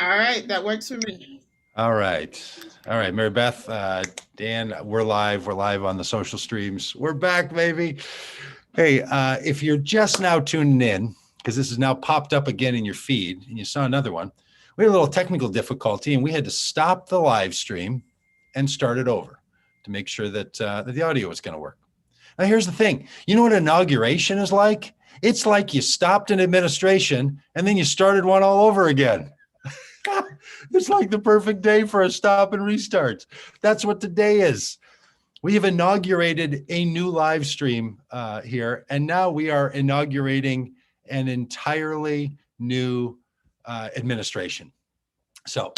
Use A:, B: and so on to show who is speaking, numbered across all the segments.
A: All right, that works for me.
B: All right. All right, Mary Beth, Dan, we're live. We're live on the social streams. We're back, baby. Hey, if you're just now tuning in, because this is now popped up again in your feed, and you saw another one, we had a little technical difficulty, and we had to stop the live stream and start it over to make sure that, that the audio was going to work. Now, here's the thing. You know what inauguration is like? It's like you stopped an administration, and then you started one all over again. It's like the perfect day for a stop and restart. That's what today is. We have inaugurated a new live stream here, and now we are inaugurating an entirely new administration. So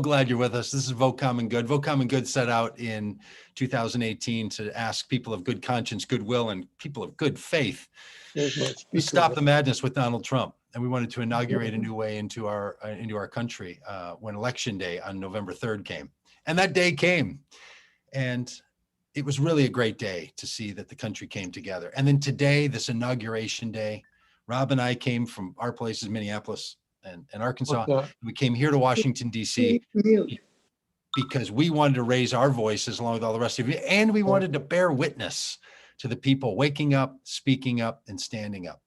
B: glad you're with us. This is Vote Common Good. Vote Common Good set out in 2018 to ask people of good conscience, goodwill, and people of good faith to stop the madness with Donald Trump. And we wanted to inaugurate a new way into our country when Election Day on November 3rd came. And that day came. And it was really a great day to see that the country came together. And then today, this inauguration day, Robb and I came from our places, Minneapolis and Arkansas. And we came here to Washington, D.C. because we wanted to raise our voices along with all the rest of you. And we wanted to bear witness to the people waking up, speaking up, and standing up.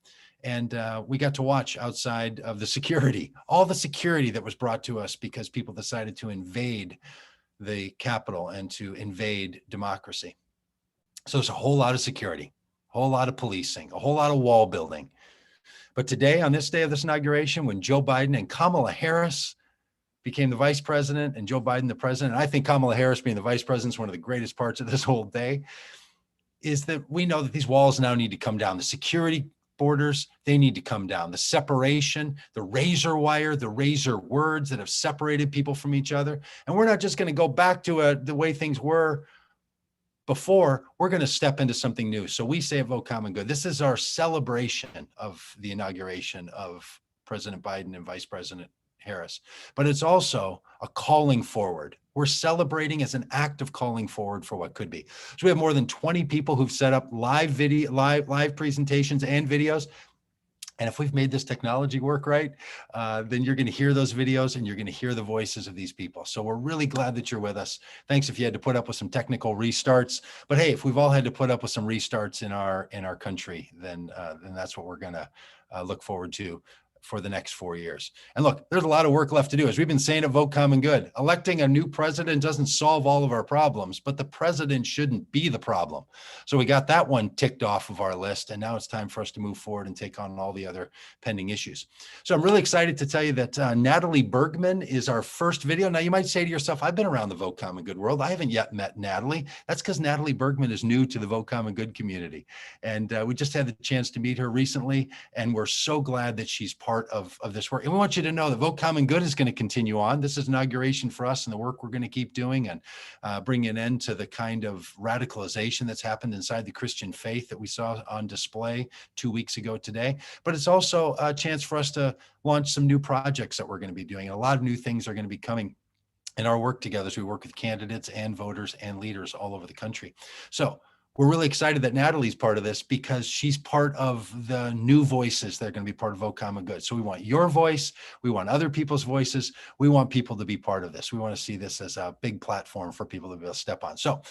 B: And we got to watch outside of the security, all the security that was brought to us because people decided to invade the Capitol and to invade democracy. So it's a whole lot of security, a whole lot of policing, a whole lot of wall building. But today, on this day of this inauguration, when Joe Biden and Kamala Harris became the vice president and Joe Biden the president, I think Kamala Harris being the vice president is one of the greatest parts of this whole day, is that we know that these walls now need to come down. The security borders, they need to come down. The separation, the razor wire, the razor words that have separated people from each other. And we're not just going to go back to the way things were before. We're going to step into something new. So we say at Vote Common Good, this is our celebration of the inauguration of President Biden and Vice President Harris, but it's also a calling forward. We're celebrating as an act of calling forward for what could be. So we have more than 20 people who've set up live presentations and videos. And if we've made this technology work right, then you're going to hear those videos and you're going to hear the voices of these people. So we're really glad that you're with us. Thanks if you had to put up with some technical restarts. But hey, if we've all had to put up with some restarts in our country, then that's what we're going to look forward to for the next 4 years. And look, there's a lot of work left to do. As we've been saying at Vote Common Good, electing a new president doesn't solve all of our problems, but the president shouldn't be the problem. So we got that one ticked off of our list, and now it's time for us to move forward and take on all the other pending issues. So I'm really excited to tell you that Natalie Bergman is our first video. Now you might say to yourself, I've been around the Vote Common Good world. I haven't yet met Natalie. That's because Natalie Bergman is new to the Vote Common Good community. And we just had the chance to meet her recently, and we're so glad that she's part of this work. And we want you to know that Vote Common Good is going to continue on. This is inauguration for us and the work we're going to keep doing and bring an end to the kind of radicalization that's happened inside the Christian faith that we saw on display 2 weeks ago today. But it's also a chance for us to launch some new projects that we're going to be doing. And a lot of new things are going to be coming in our work together as we work with candidates and voters and leaders all over the country. So we're really excited that Natalie's part of this because she's part of the new voices that are going to be part of Vote Common Good. So we want your voice. We want other people's voices. We want people to be part of this. We want to see this as a big platform for people to be able to step on. So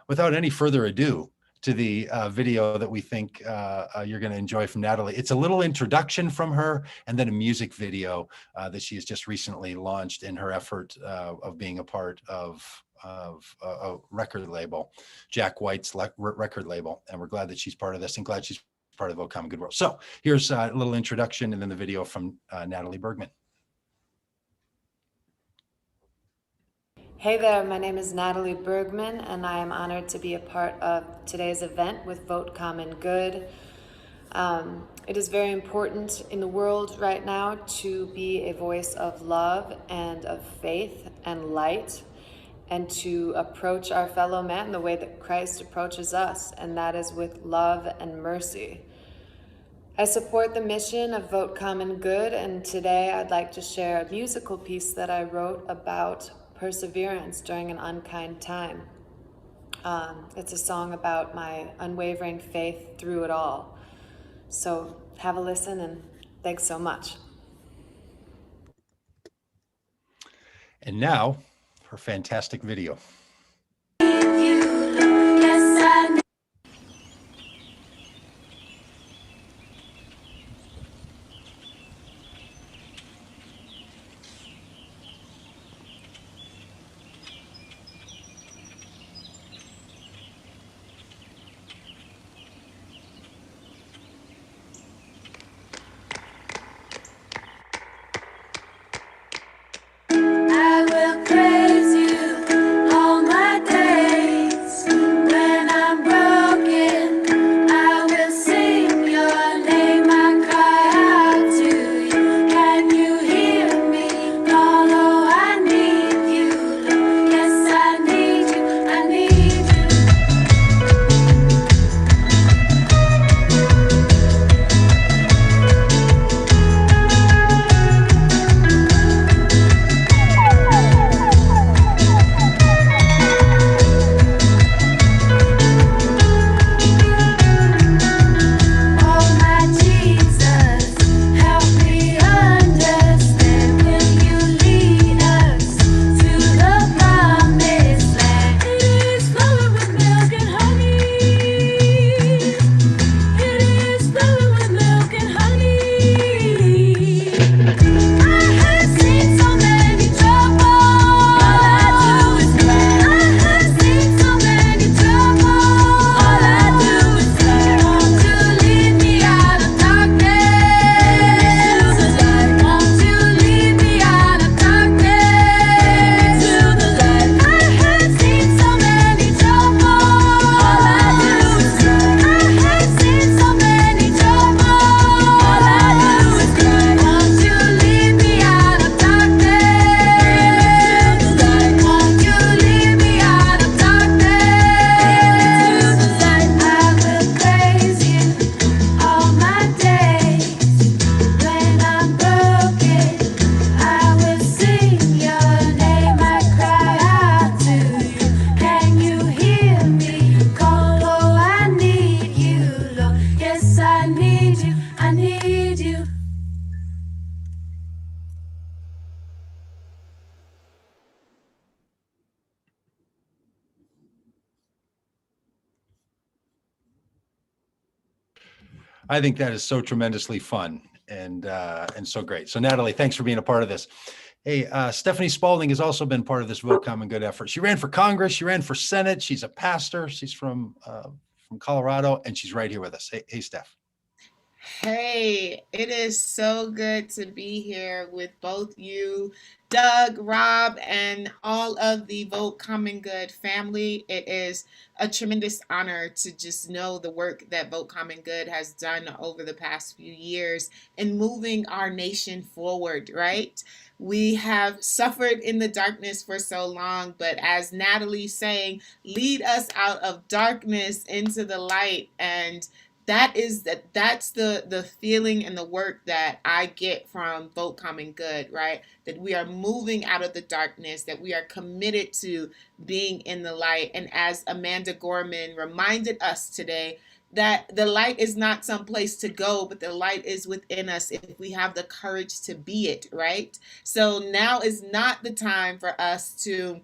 B: without any further ado, to the video that we think you're going to enjoy from Natalie. It's a little introduction from her and then a music video that she has just recently launched in her effort of being a part of a record label, Jack White's record label. And we're glad that she's part of this and glad she's part of the Vote Common Good world. So here's a little introduction and then the video from Natalie Bergman.
C: Hey there, my name is Natalie Bergman, and I am honored to be a part of today's event with Vote Common Good. It is very important in the world right now to be a voice of love and of faith and light, and to approach our fellow man the way that Christ approaches us, and that is with love and mercy. I support the mission of Vote Common Good, and today I'd like to share a musical piece that I wrote about perseverance during an unkind time. It's a song about my unwavering faith through it all. So have a listen, and thanks so much.
B: And now, her fantastic video. I think that is so tremendously fun and so great. So Natalie, thanks for being a part of this. Hey, Stephany Spaulding has also been part of this Vote Common Good effort. She ran for Congress, she ran for Senate. She's a pastor. She's from Colorado, and she's right here with us. Hey, Steph.
A: Hey, it is so good to be here with both you, Doug, Robb, and all of the Vote Common Good family. It is a tremendous honor to just know the work that Vote Common Good has done over the past few years in moving our nation forward, right? We have suffered in the darkness for so long, but as Natalie's saying, lead us out of darkness into the light. And that's the feeling and the work that I get from Vote Common Good, right? That we are moving out of the darkness, that we are committed to being in the light. And as Amanda Gorman reminded us today, that the light is not some place to go, but the light is within us if we have the courage to be it, right? So now is not the time for us to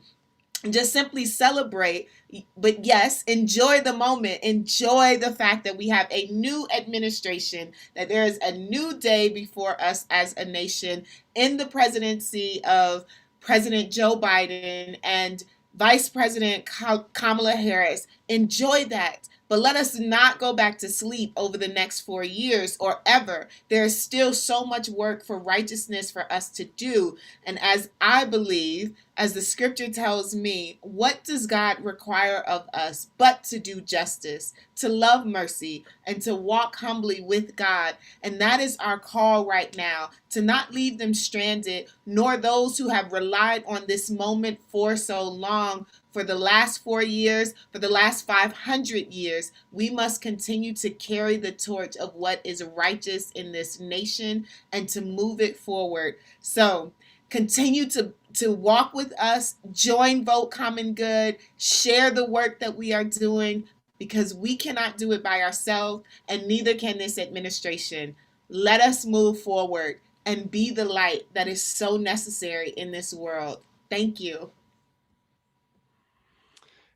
A: just simply celebrate, but yes, enjoy the moment, enjoy the fact that we have a new administration, that there is a new day before us as a nation in the presidency of President Joe Biden and Vice President Kamala Harris. Enjoy that. But let us not go back to sleep over the next 4 years or ever. There's still so much work for righteousness for us to do. And as I believe, as the scripture tells me, what does God require of us but to do justice, to love mercy, and to walk humbly with God? And that is our call right now, to not leave them stranded, nor those who have relied on this moment for so long. For the last 4 years, for the last 500 years, we must continue to carry the torch of what is righteous in this nation and to move it forward. So continue to walk with us, join Vote Common Good, share the work that we are doing, because we cannot do it by ourselves, and neither can this administration. Let us move forward and be the light that is so necessary in this world. Thank you.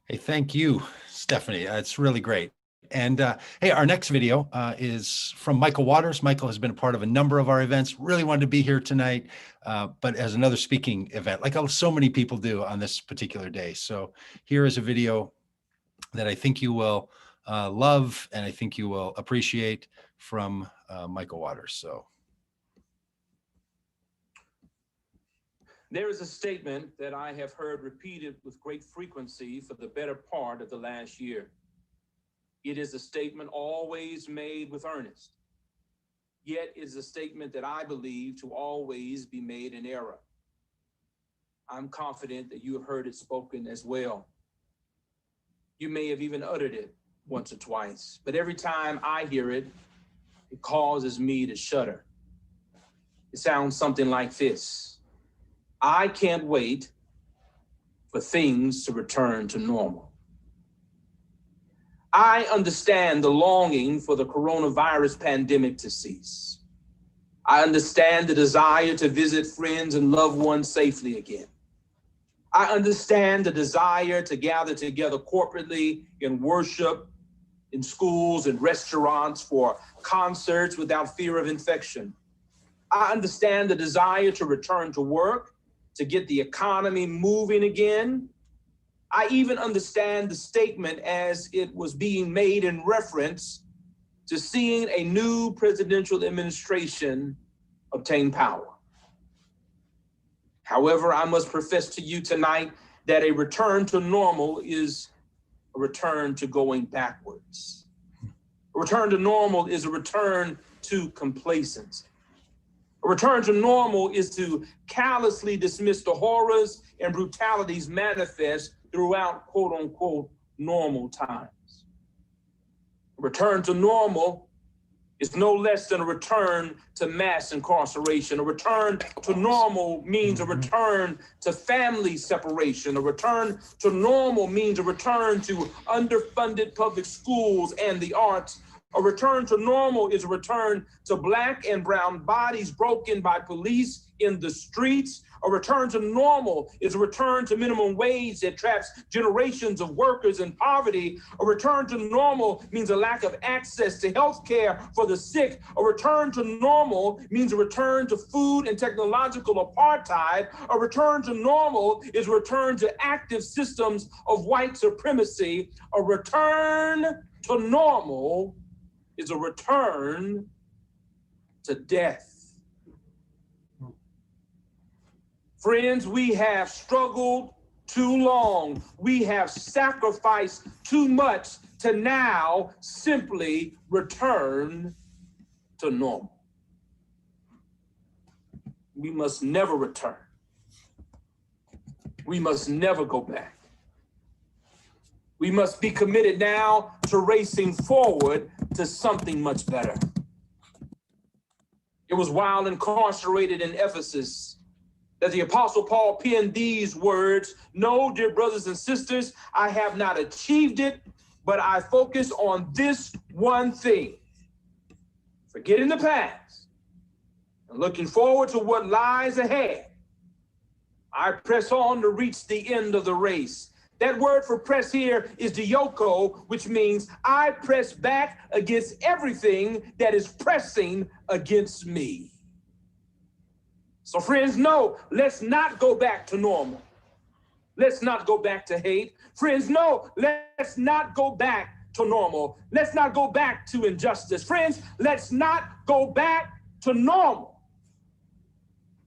B: Hey, thank you, Stephany. It's really great. And hey, our next video is from Michael Waters. Michael has been a part of a number of our events, really wanted to be here tonight, but as another speaking event, like so many people do on this particular day. So here is a video that I think you will love and I think you will appreciate from Michael Waters. So.
D: There is a statement that I have heard repeated with great frequency for the better part of the last year. It is a statement always made with earnest, yet it is a statement that I believe to always be made in error. I'm confident that you have heard it spoken as well. You may have even uttered it once or twice, but every time I hear it, it causes me to shudder. It sounds something like this. I can't wait for things to return to normal. I understand the longing for the coronavirus pandemic to cease. I understand the desire to visit friends and loved ones safely again. I understand the desire to gather together corporately in worship, in schools and restaurants, for concerts without fear of infection. I understand the desire to return to work, to get the economy moving again. I even understand the statement as it was being made in reference to seeing a new presidential administration obtain power. However, I must profess to you tonight that a return to normal is a return to going backwards. A return to normal is a return to complacency. A return to normal is to callously dismiss the horrors and brutalities manifest throughout quote unquote normal times. A return to normal is no less than a return to mass incarceration. A return to normal means a return to family separation. A return to normal means a return to underfunded public schools and the arts. A return to normal is a return to Black and brown bodies broken by police in the streets. A return to normal is a return to minimum wage that traps generations of workers in poverty. A return to normal means a lack of access to health care for the sick. A return to normal means a return to food and technological apartheid. A return to normal is a return to active systems of white supremacy. A return to normal is a return to death. Friends, we have struggled too long. We have sacrificed too much to now simply return to normal. We must never return. We must never go back. We must be committed now to racing forward to something much better. It was while incarcerated in Ephesus that the Apostle Paul penned these words: "No, dear brothers and sisters, I have not achieved it, but I focus on this one thing, forgetting the past and looking forward to what lies ahead. I press on to reach the end of the race." That word for press here is dioko, which means I press back against everything that is pressing against me. So friends, no, let's not go back to normal. Let's not go back to hate. Friends, no, let's not go back to normal. Let's not go back to injustice. Friends, let's not go back to normal.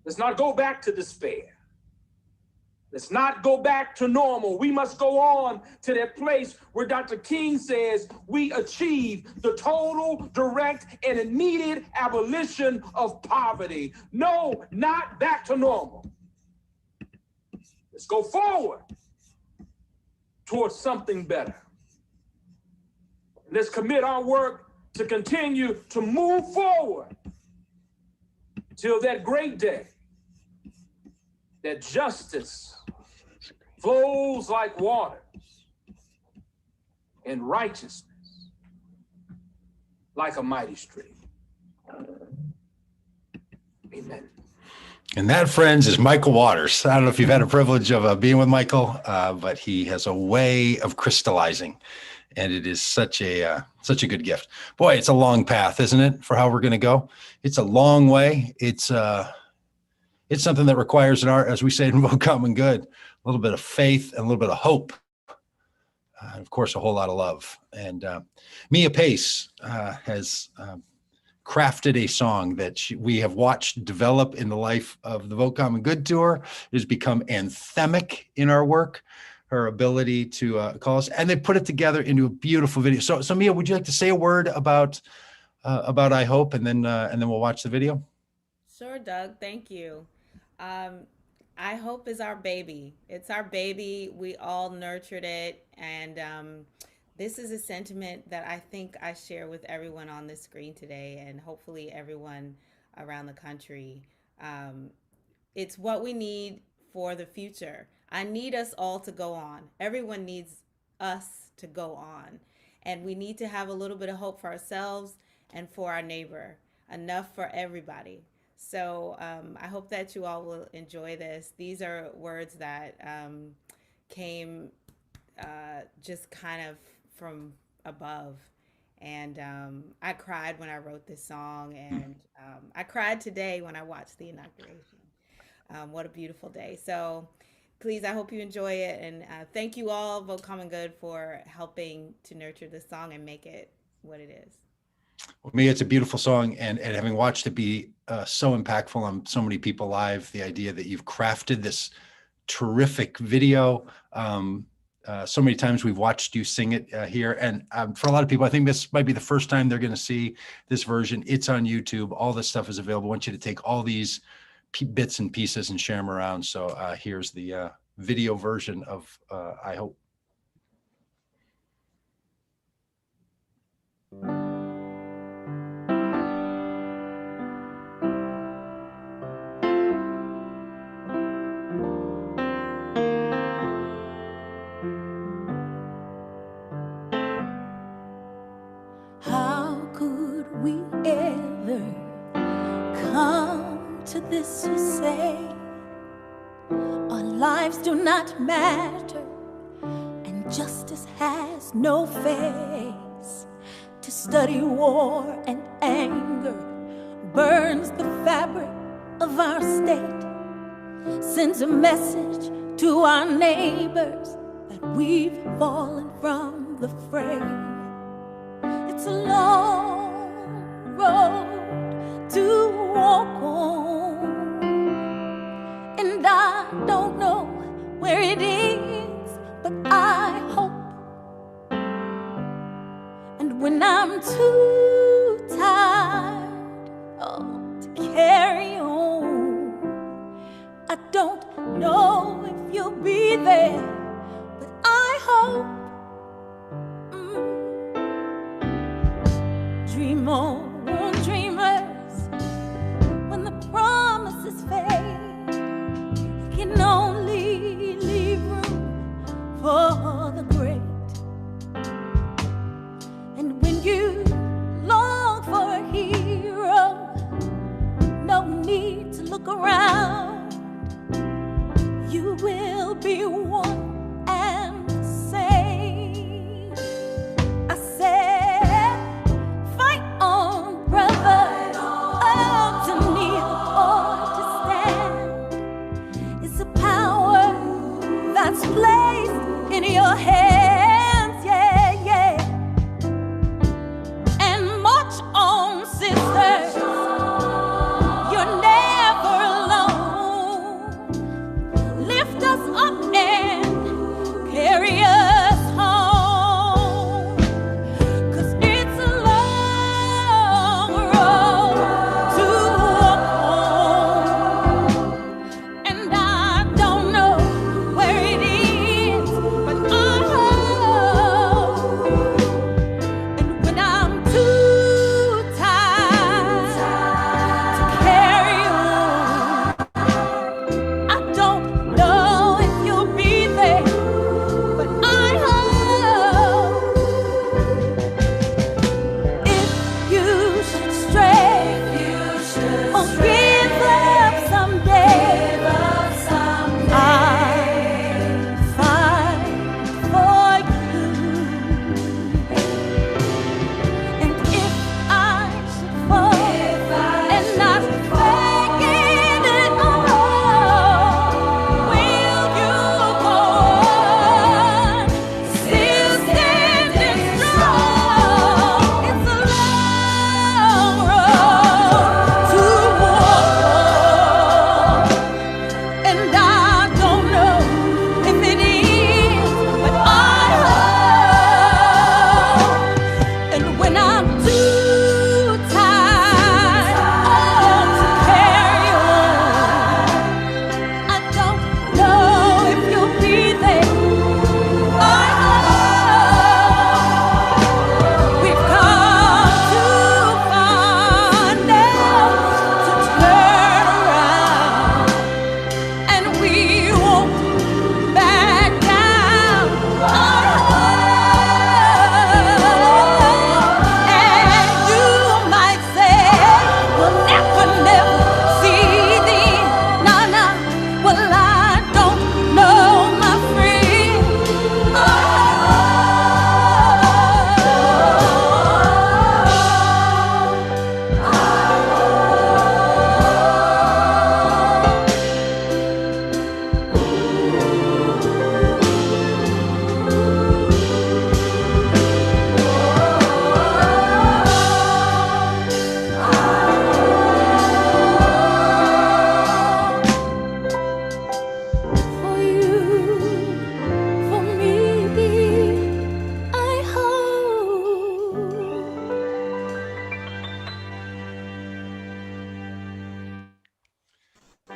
D: Let's not go back to despair. Let's not go back to normal. We must go on to that place where Dr. King says we achieve the total, direct, and immediate abolition of poverty. No, not back to normal. Let's go forward towards something better. Let's commit our work to continue to move forward till that great day that justice flows like waters and righteousness like a mighty stream. Amen.
B: And that, friends, is Michael Waters. I don't know if you've had a privilege of being with Michael, but he has a way of crystallizing, and it is such a good gift. Boy, it's a long path, isn't it, for how we're going to go? It's a long way. It's something that requires, as we say in Vote Common Good, a little bit of faith and a little bit of hope. Of course, a whole lot of love. And Meah Pace has crafted a song that we have watched develop in the life of the Vote Common Good tour. It has become anthemic in our work, her ability to call us, and they put it together into a beautiful video. So Meah, would you like to say a word about I Hope, and then we'll watch the video?
E: Sure, Doug. Thank you. I Hope is our baby. It's our baby. We all nurtured it. And this is a sentiment that I think I share with everyone on this screen today, and hopefully everyone around the country. It's what we need for the future. I need us all to go on. Everyone needs us to go on. And we need to have a little bit of hope for ourselves and for our neighbor. Enough for everybody. So I hope that you all will enjoy this. These are words that came just kind of from above. And I cried when I wrote this song, and I cried today when I watched the inauguration. What a beautiful day. So please, I hope you enjoy it. And thank you all, Vote Common Good, for helping to nurture this song and make it what it is.
B: Well, Meah, it's a beautiful song, and having watched it be so impactful on so many people live, the idea that you've crafted this terrific video. So many times we've watched you sing it here, and for a lot of people, I think this might be the first time they're going to see this version. It's on YouTube. All this stuff is available. I want you to take all these bits and pieces and share them around. So here's the video version of I Hope.
F: This you say, our lives do not matter, and justice has no face. To study war and anger burns the fabric of our state, sends a message to our neighbors that we've fallen from the fray. It's a long road to walk on, and I don't know where it is, but I hope. And when I'm too tired to carry on, I don't know if you'll be there, but I hope. Dream on, dreamers, when the promises fade. Can only leave room for the great. And when you long for a hero, no need to look around. You will be one and the same. I said, fight on, brother. Oh, to kneel or to stand. It's a power that's placed in your hands, yeah, yeah. And march on, sisters. You're never alone. Lift us up and carry us home. 'Cause it's a long road to walk home. And I don't know where it is, but I hope. And when I'm too tired to carry on, I don't know if you'll be there, but I hope. If you should stray or give up someday,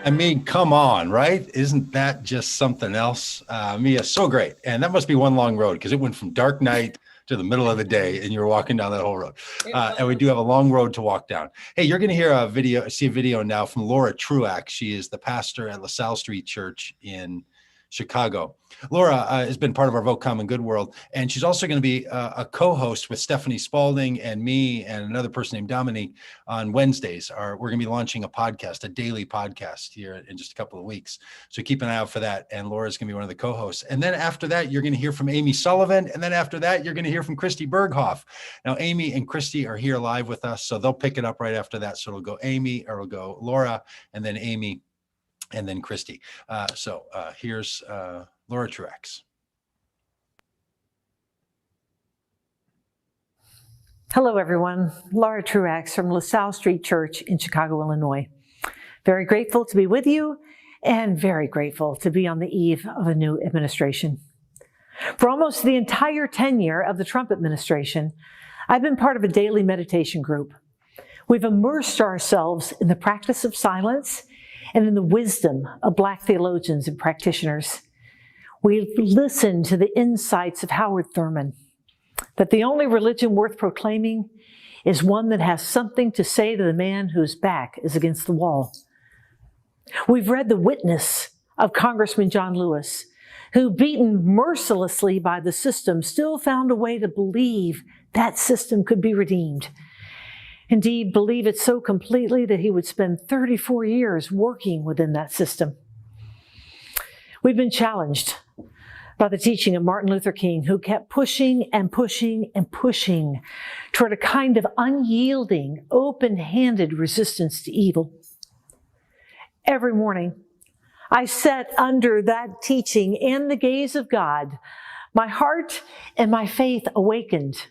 B: I mean, come on, right? Isn't that just something else? Meah, so great. And that must be one long road because it went from dark night to the middle of the day and you're walking down that whole road. And we do have a long road to walk down. Hey, you're going to hear see a video now from Laura Truax. She is the pastor at LaSalle Street Church in Chicago. Laura has been part of our Vote Common Good world, and she's also going to be a co-host with Stephany Spaulding and me and another person named Dominique on Wednesdays. We're going to be launching a podcast, a daily podcast here in just a couple of weeks. So keep an eye out for that. And Laura's going to be one of the co-hosts. And then after that, you're going to hear from Amy Sullivan. And then after that, you're going to hear from Christy Berghoef. Now, Amy and Christy are here live with us, so they'll pick it up right after that. So it'll go Amy, or it'll go Laura, and then Amy, and then Christy. So here's Laura Truax.
G: Hello, everyone. Laura Truax from LaSalle Street Church in Chicago, Illinois. Very grateful to be with you and very grateful to be on the eve of a new administration. For almost the entire tenure of the Trump administration, I've been part of a daily meditation group. We've immersed ourselves in the practice of silence and in the wisdom of Black theologians and practitioners. We've listened to the insights of Howard Thurman, that the only religion worth proclaiming is one that has something to say to the man whose back is against the wall. We've read the witness of Congressman John Lewis, who, beaten mercilessly by the system, still found a way to believe that system could be redeemed. Indeed, believe it so completely that he would spend 34 years working within that system. We've been challenged by the teaching of Martin Luther King, who kept pushing and pushing and pushing toward a kind of unyielding, open-handed resistance to evil. Every morning, I sat under that teaching and the gaze of God. My heart and my faith awakened.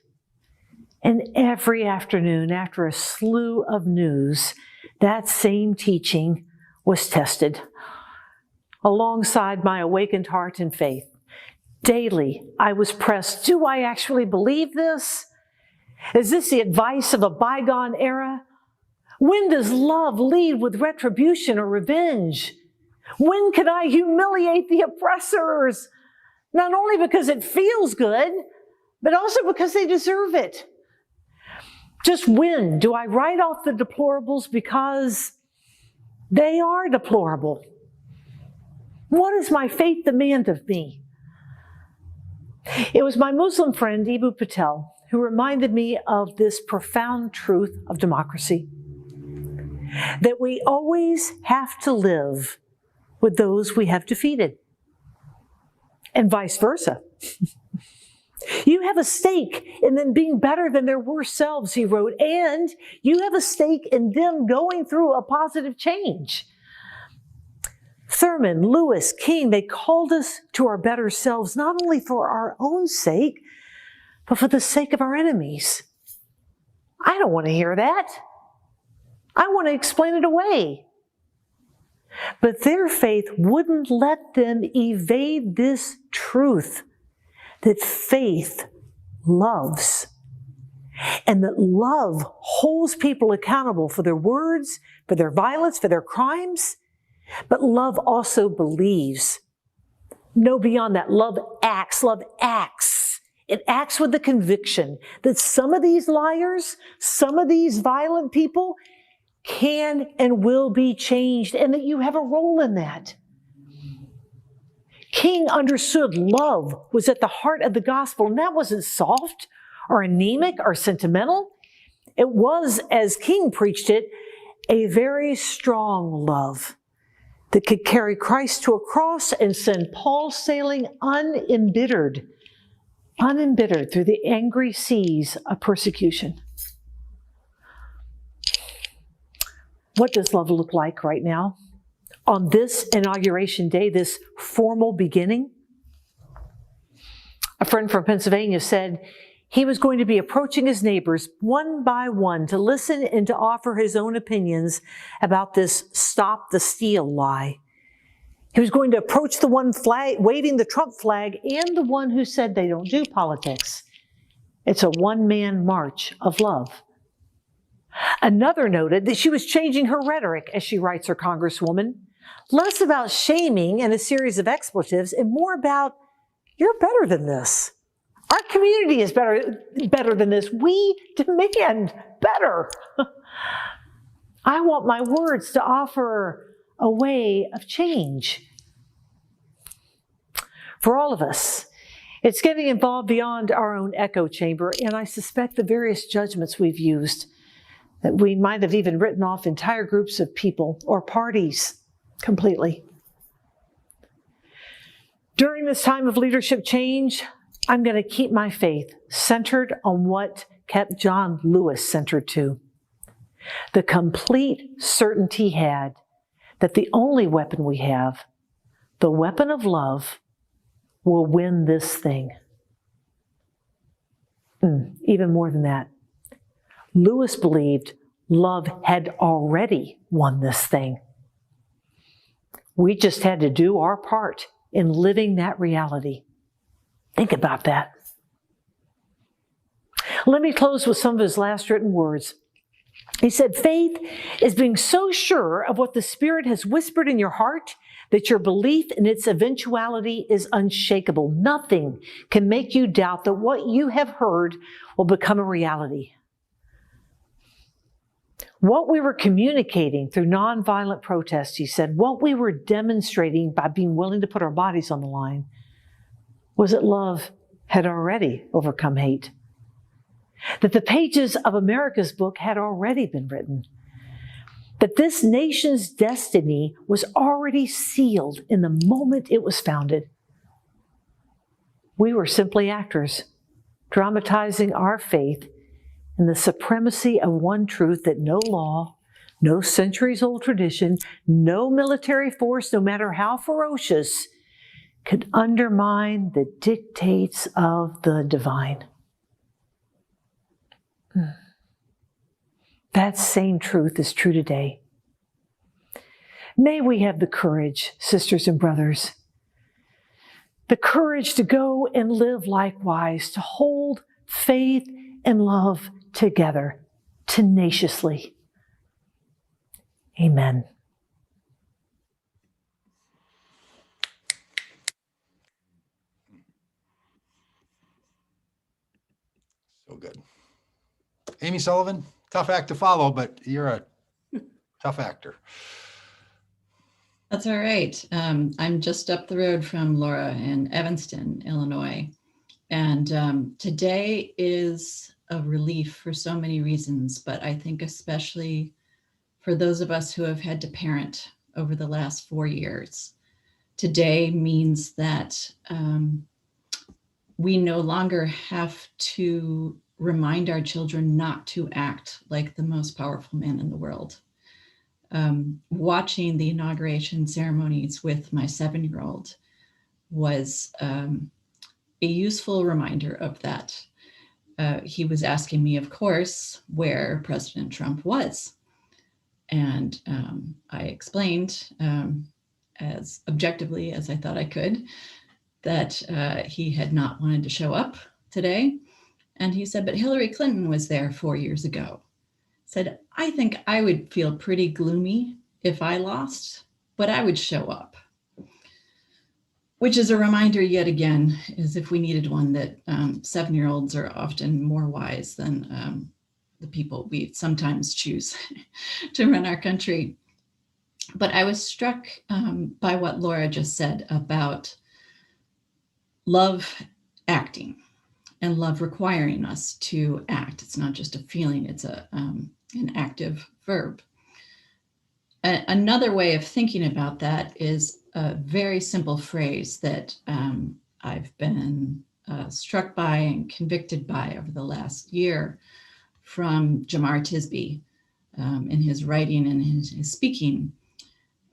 G: And every afternoon, after a slew of news, that same teaching was tested. Alongside my awakened heart and faith, daily I was pressed, do I actually believe this? Is this the advice of a bygone era? When does love lead with retribution or revenge? When can I humiliate the oppressors? Not only because it feels good, but also because they deserve it. Just when do I write off the deplorables because they are deplorable? What does my faith demand of me? It was my Muslim friend, Ibu Patel, who reminded me of this profound truth of democracy, that we always have to live with those we have defeated, and vice versa. You have a stake in them being better than their worst selves, he wrote, and you have a stake in them going through a positive change. Thurman, Lewis, King, they called us to our better selves, not only for our own sake, but for the sake of our enemies. I don't want to hear that. I want to explain it away. But their faith wouldn't let them evade this truth, that faith loves, and that love holds people accountable for their words, for their violence, for their crimes. But love also believes. No, beyond that, love acts. Love acts. It acts with the conviction that some of these liars, some of these violent people can and will be changed, and that you have a role in that. King understood love was at the heart of the gospel, and that wasn't soft or anemic or sentimental. It was, as King preached it, a very strong love that could carry Christ to a cross and send Paul sailing unembittered through the angry seas of persecution. What does love look like right now? On this Inauguration Day, this formal beginning? A friend from Pennsylvania said he was going to be approaching his neighbors one by one to listen and to offer his own opinions about this stop the steal lie. He was going to approach the one waving the Trump flag and the one who said they don't do politics. It's a one-man march of love. Another noted that she was changing her rhetoric, as she writes her congresswoman, Less about shaming and a series of expletives and more about, you're better than this. Our community is better than this. We demand better. I want my words to offer a way of change. For all of us, it's getting involved beyond our own echo chamber, and I suspect the various judgments we've used, that we might have even written off entire groups of people or parties completely. During this time of leadership change, I'm going to keep my faith centered on what kept John Lewis centered too. The complete certainty he had that the only weapon we have, the weapon of love, will win this thing. Even more than that, Lewis believed love had already won this thing. We just had to do our part in living that reality. Think about that. Let me close with some of his last written words. He said, faith is being so sure of what the Spirit has whispered in your heart that your belief in its eventuality is unshakable. Nothing can make you doubt that what you have heard will become a reality. What we were communicating through nonviolent protest, he said, what we were demonstrating by being willing to put our bodies on the line, was that love had already overcome hate. That the pages of America's book had already been written. That this nation's destiny was already sealed in the moment it was founded. We were simply actors, dramatizing our faith in the supremacy of one truth that no law, no centuries-old tradition, no military force, no matter how ferocious, could undermine the dictates of the divine. That same truth is true today. May we have the courage, sisters and brothers, the courage to go and live likewise, to hold faith and love together tenaciously. Amen.
B: So good. Amy Sullivan, tough act to follow, but you're a tough actor.
H: That's all right. I'm just up the road from Laura in Evanston, Illinois. And today is a relief for so many reasons, but I think especially for those of us who have had to parent over the last 4 years. Today means that we no longer have to remind our children not to act like the most powerful man in the world. Watching the inauguration ceremonies with my 7-year-old was a useful reminder of that. He was asking me, of course, where President Trump was. And I explained as objectively as I thought I could that he had not wanted to show up today. And he said, but Hillary Clinton was there 4 years ago. Said, I think I would feel pretty gloomy if I lost, but I would show up. Which is a reminder yet again, is if we needed one, that 7-year-olds are often more wise than the people we sometimes choose to run our country. But I was struck by what Laura just said about love acting and love requiring us to act. It's not just a feeling, it's an active verb. Another way of thinking about that is a very simple phrase that I've been struck by and convicted by over the last year from Jemar Tisby in his writing and in his speaking,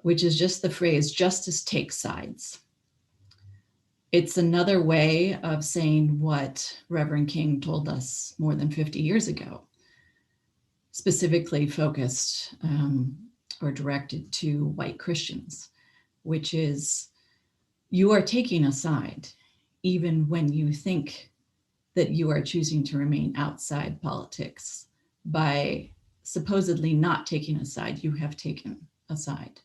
H: which is just the phrase, justice takes sides. It's another way of saying what Reverend King told us more than 50 years ago, specifically focused or directed to white Christians, which is, you are taking a side, even when you think that you are choosing to remain outside politics. By supposedly not taking a side, you have taken a side.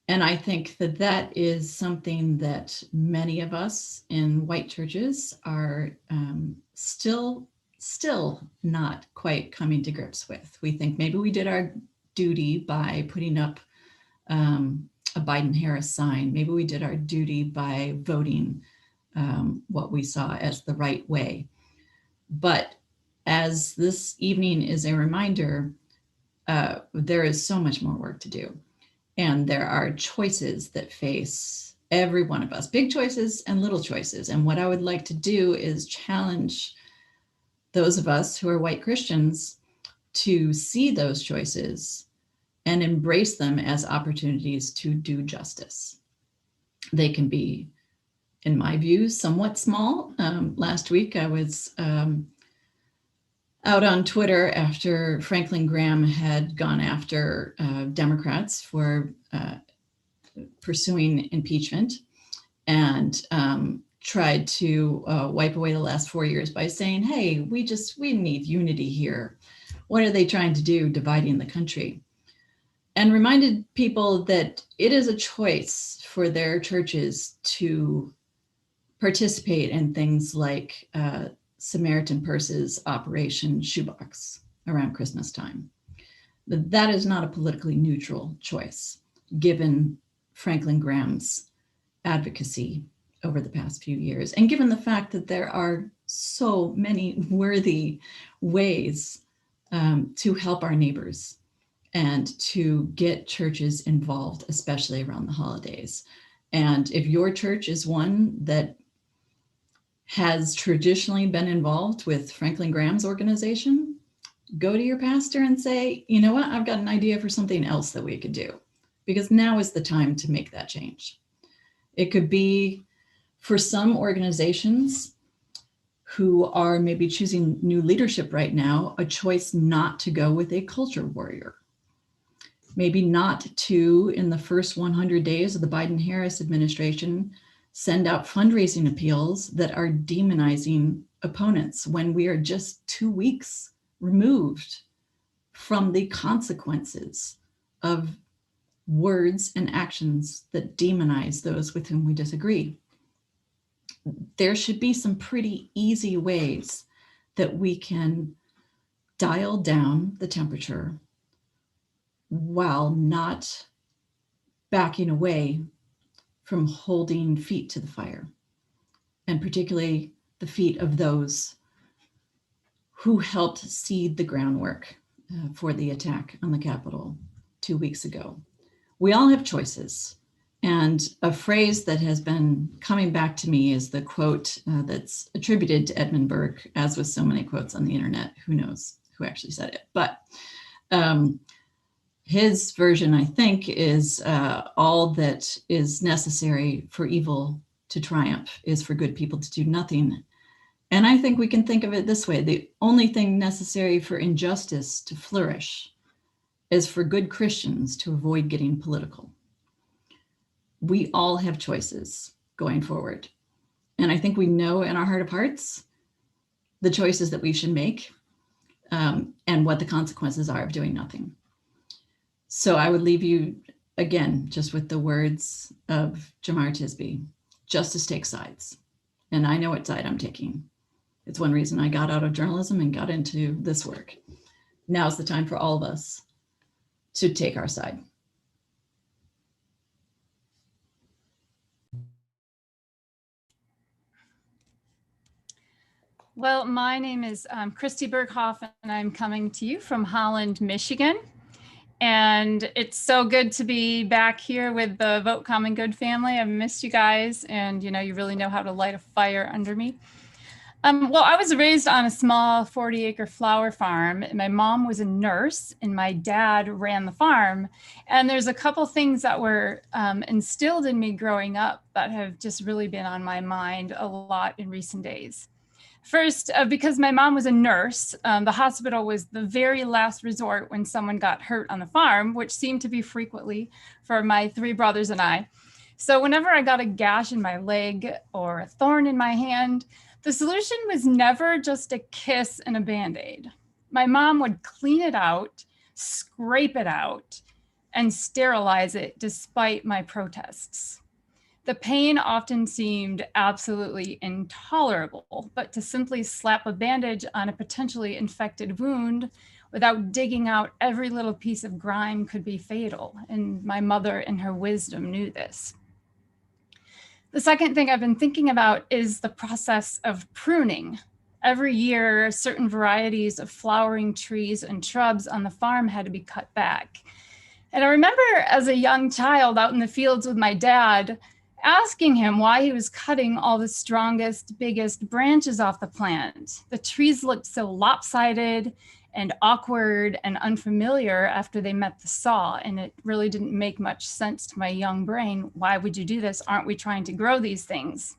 H: And I think that that is something that many of us in white churches are still not quite coming to grips with. We think maybe we did our duty by putting up a Biden-Harris sign. Maybe we did our duty by voting what we saw as the right way. But as this evening is a reminder, there is so much more work to do. And there are choices that face every one of us, big choices and little choices. And what I would like to do is challenge those of us who are white Christians to see those choices and embrace them as opportunities to do justice. They can be, in my view, somewhat small. Last week, I was out on Twitter after Franklin Graham had gone after Democrats for pursuing impeachment and tried to wipe away the last 4 years by saying, hey, we need unity here. What are they trying to do, dividing the country? And reminded people that it is a choice for their churches to participate in things like Samaritan Purse's Operation Shoebox around Christmas time. But that is not a politically neutral choice, given Franklin Graham's advocacy over the past few years, and given the fact that there are so many worthy ways to help our neighbors and to get churches involved, especially around the holidays. And if your church is one that has traditionally been involved with Franklin Graham's organization, go to your pastor and say, you know what, I've got an idea for something else that we could do, because now is the time to make that change. It could be for some organizations who are maybe choosing new leadership right now, a choice not to go with a culture warrior. Maybe not to, in the first 100 days of the Biden-Harris administration, send out fundraising appeals that are demonizing opponents when we are just 2 weeks removed from the consequences of words and actions that demonize those with whom we disagree. There should be some pretty easy ways that we can dial down the temperature while not backing away from holding feet to the fire, and particularly the feet of those who helped seed the groundwork for the attack on the Capitol 2 weeks ago. We all have choices. And a phrase that has been coming back to me is the quote that's attributed to Edmund Burke, as with so many quotes on the internet. Who knows who actually said it? But his version, I think, is all that is necessary for evil to triumph is for good people to do nothing. And I think we can think of it this way. The only thing necessary for injustice to flourish is for good Christians to avoid getting political. We all have choices going forward. And I think we know in our heart of hearts the choices that we should make and what the consequences are of doing nothing. So I would leave you, again, just with the words of Jamar Tisby: justice takes sides. And I know what side I'm taking. It's one reason I got out of journalism and got into this work. Now's the time for all of us to take our side.
I: Well, my name is Christy Berghoef, and I'm coming to you from Holland, Michigan. And it's so good to be back here with the Vote Common Good family. I've missed you guys, and you really know how to light a fire under me. Well, I was raised on a small 40-acre flower farm. My mom was a nurse, and my dad ran the farm. And there's a couple things that were instilled in me growing up that have just really been on my mind a lot in recent days. First, because my mom was a nurse, the hospital was the very last resort when someone got hurt on the farm, which seemed to be frequently for my 3 brothers and I. So whenever I got a gash in my leg or a thorn in my hand, the solution was never just a kiss and a Band-Aid. My mom would clean it out, scrape it out, and sterilize it despite my protests. The pain often seemed absolutely intolerable, but to simply slap a bandage on a potentially infected wound without digging out every little piece of grime could be fatal, and my mother in her wisdom knew this. The second thing I've been thinking about is the process of pruning. Every year, certain varieties of flowering trees and shrubs on the farm had to be cut back. And I remember as a young child out in the fields with my dad, asking him why he was cutting all the strongest, biggest branches off the plant. The trees looked so lopsided and awkward and unfamiliar after they met the saw, and it really didn't make much sense to my young brain. Why would you do this? Aren't we trying to grow these things?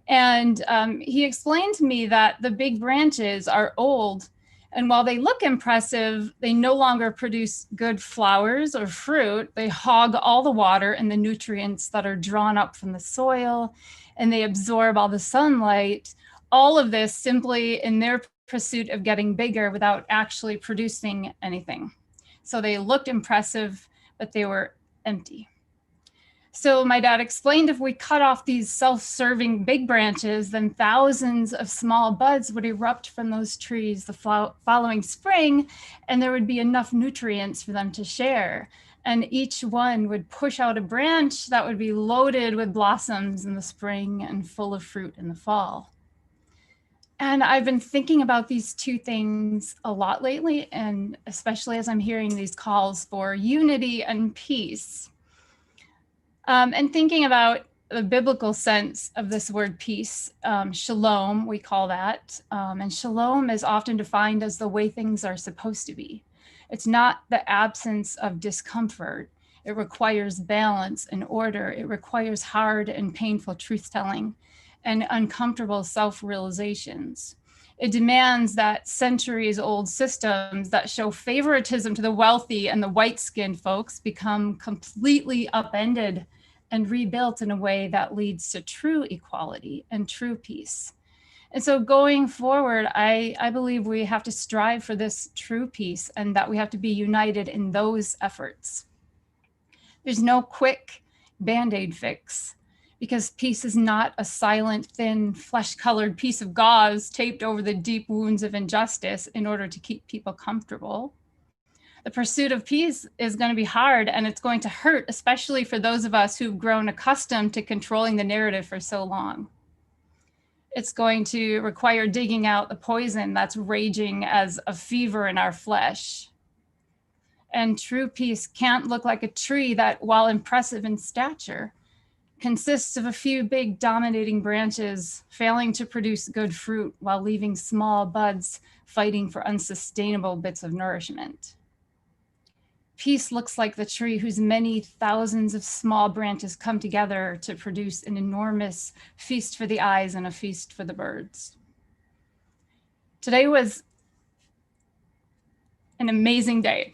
I: And he explained to me that the big branches are old, and while they look impressive, they no longer produce good flowers or fruit. They hog all the water and the nutrients that are drawn up from the soil, and they absorb all the sunlight. All of this simply in their pursuit of getting bigger without actually producing anything. So they looked impressive, but they were empty. So my dad explained if we cut off these self-serving big branches, then thousands of small buds would erupt from those trees the following spring, and there would be enough nutrients for them to share. And each one would push out a branch that would be loaded with blossoms in the spring and full of fruit in the fall. And I've been thinking about these two things a lot lately, and especially as I'm hearing these calls for unity and peace. And thinking about the biblical sense of this word peace, shalom, we call that. And shalom is often defined as the way things are supposed to be. It's not the absence of discomfort. It requires balance and order. It requires hard and painful truth-telling and uncomfortable self-realizations. It demands that centuries-old systems that show favoritism to the wealthy and the white-skinned folks become completely upended and rebuilt in a way that leads to true equality and true peace. And so going forward, I believe we have to strive for this true peace, and that we have to be united in those efforts. There's no quick Band-Aid fix, because peace is not a silent, thin, flesh-colored piece of gauze taped over the deep wounds of injustice in order to keep people comfortable. The pursuit of peace is going to be hard, and it's going to hurt, especially for those of us who've grown accustomed to controlling the narrative for so long. It's going to require digging out the poison that's raging as a fever in our flesh. And true peace can't look like a tree that, while impressive in stature, consists of a few big dominating branches failing to produce good fruit while leaving small buds fighting for unsustainable bits of nourishment. Peace looks like the tree whose many thousands of small branches come together to produce an enormous feast for the eyes and a feast for the birds. Today was an amazing day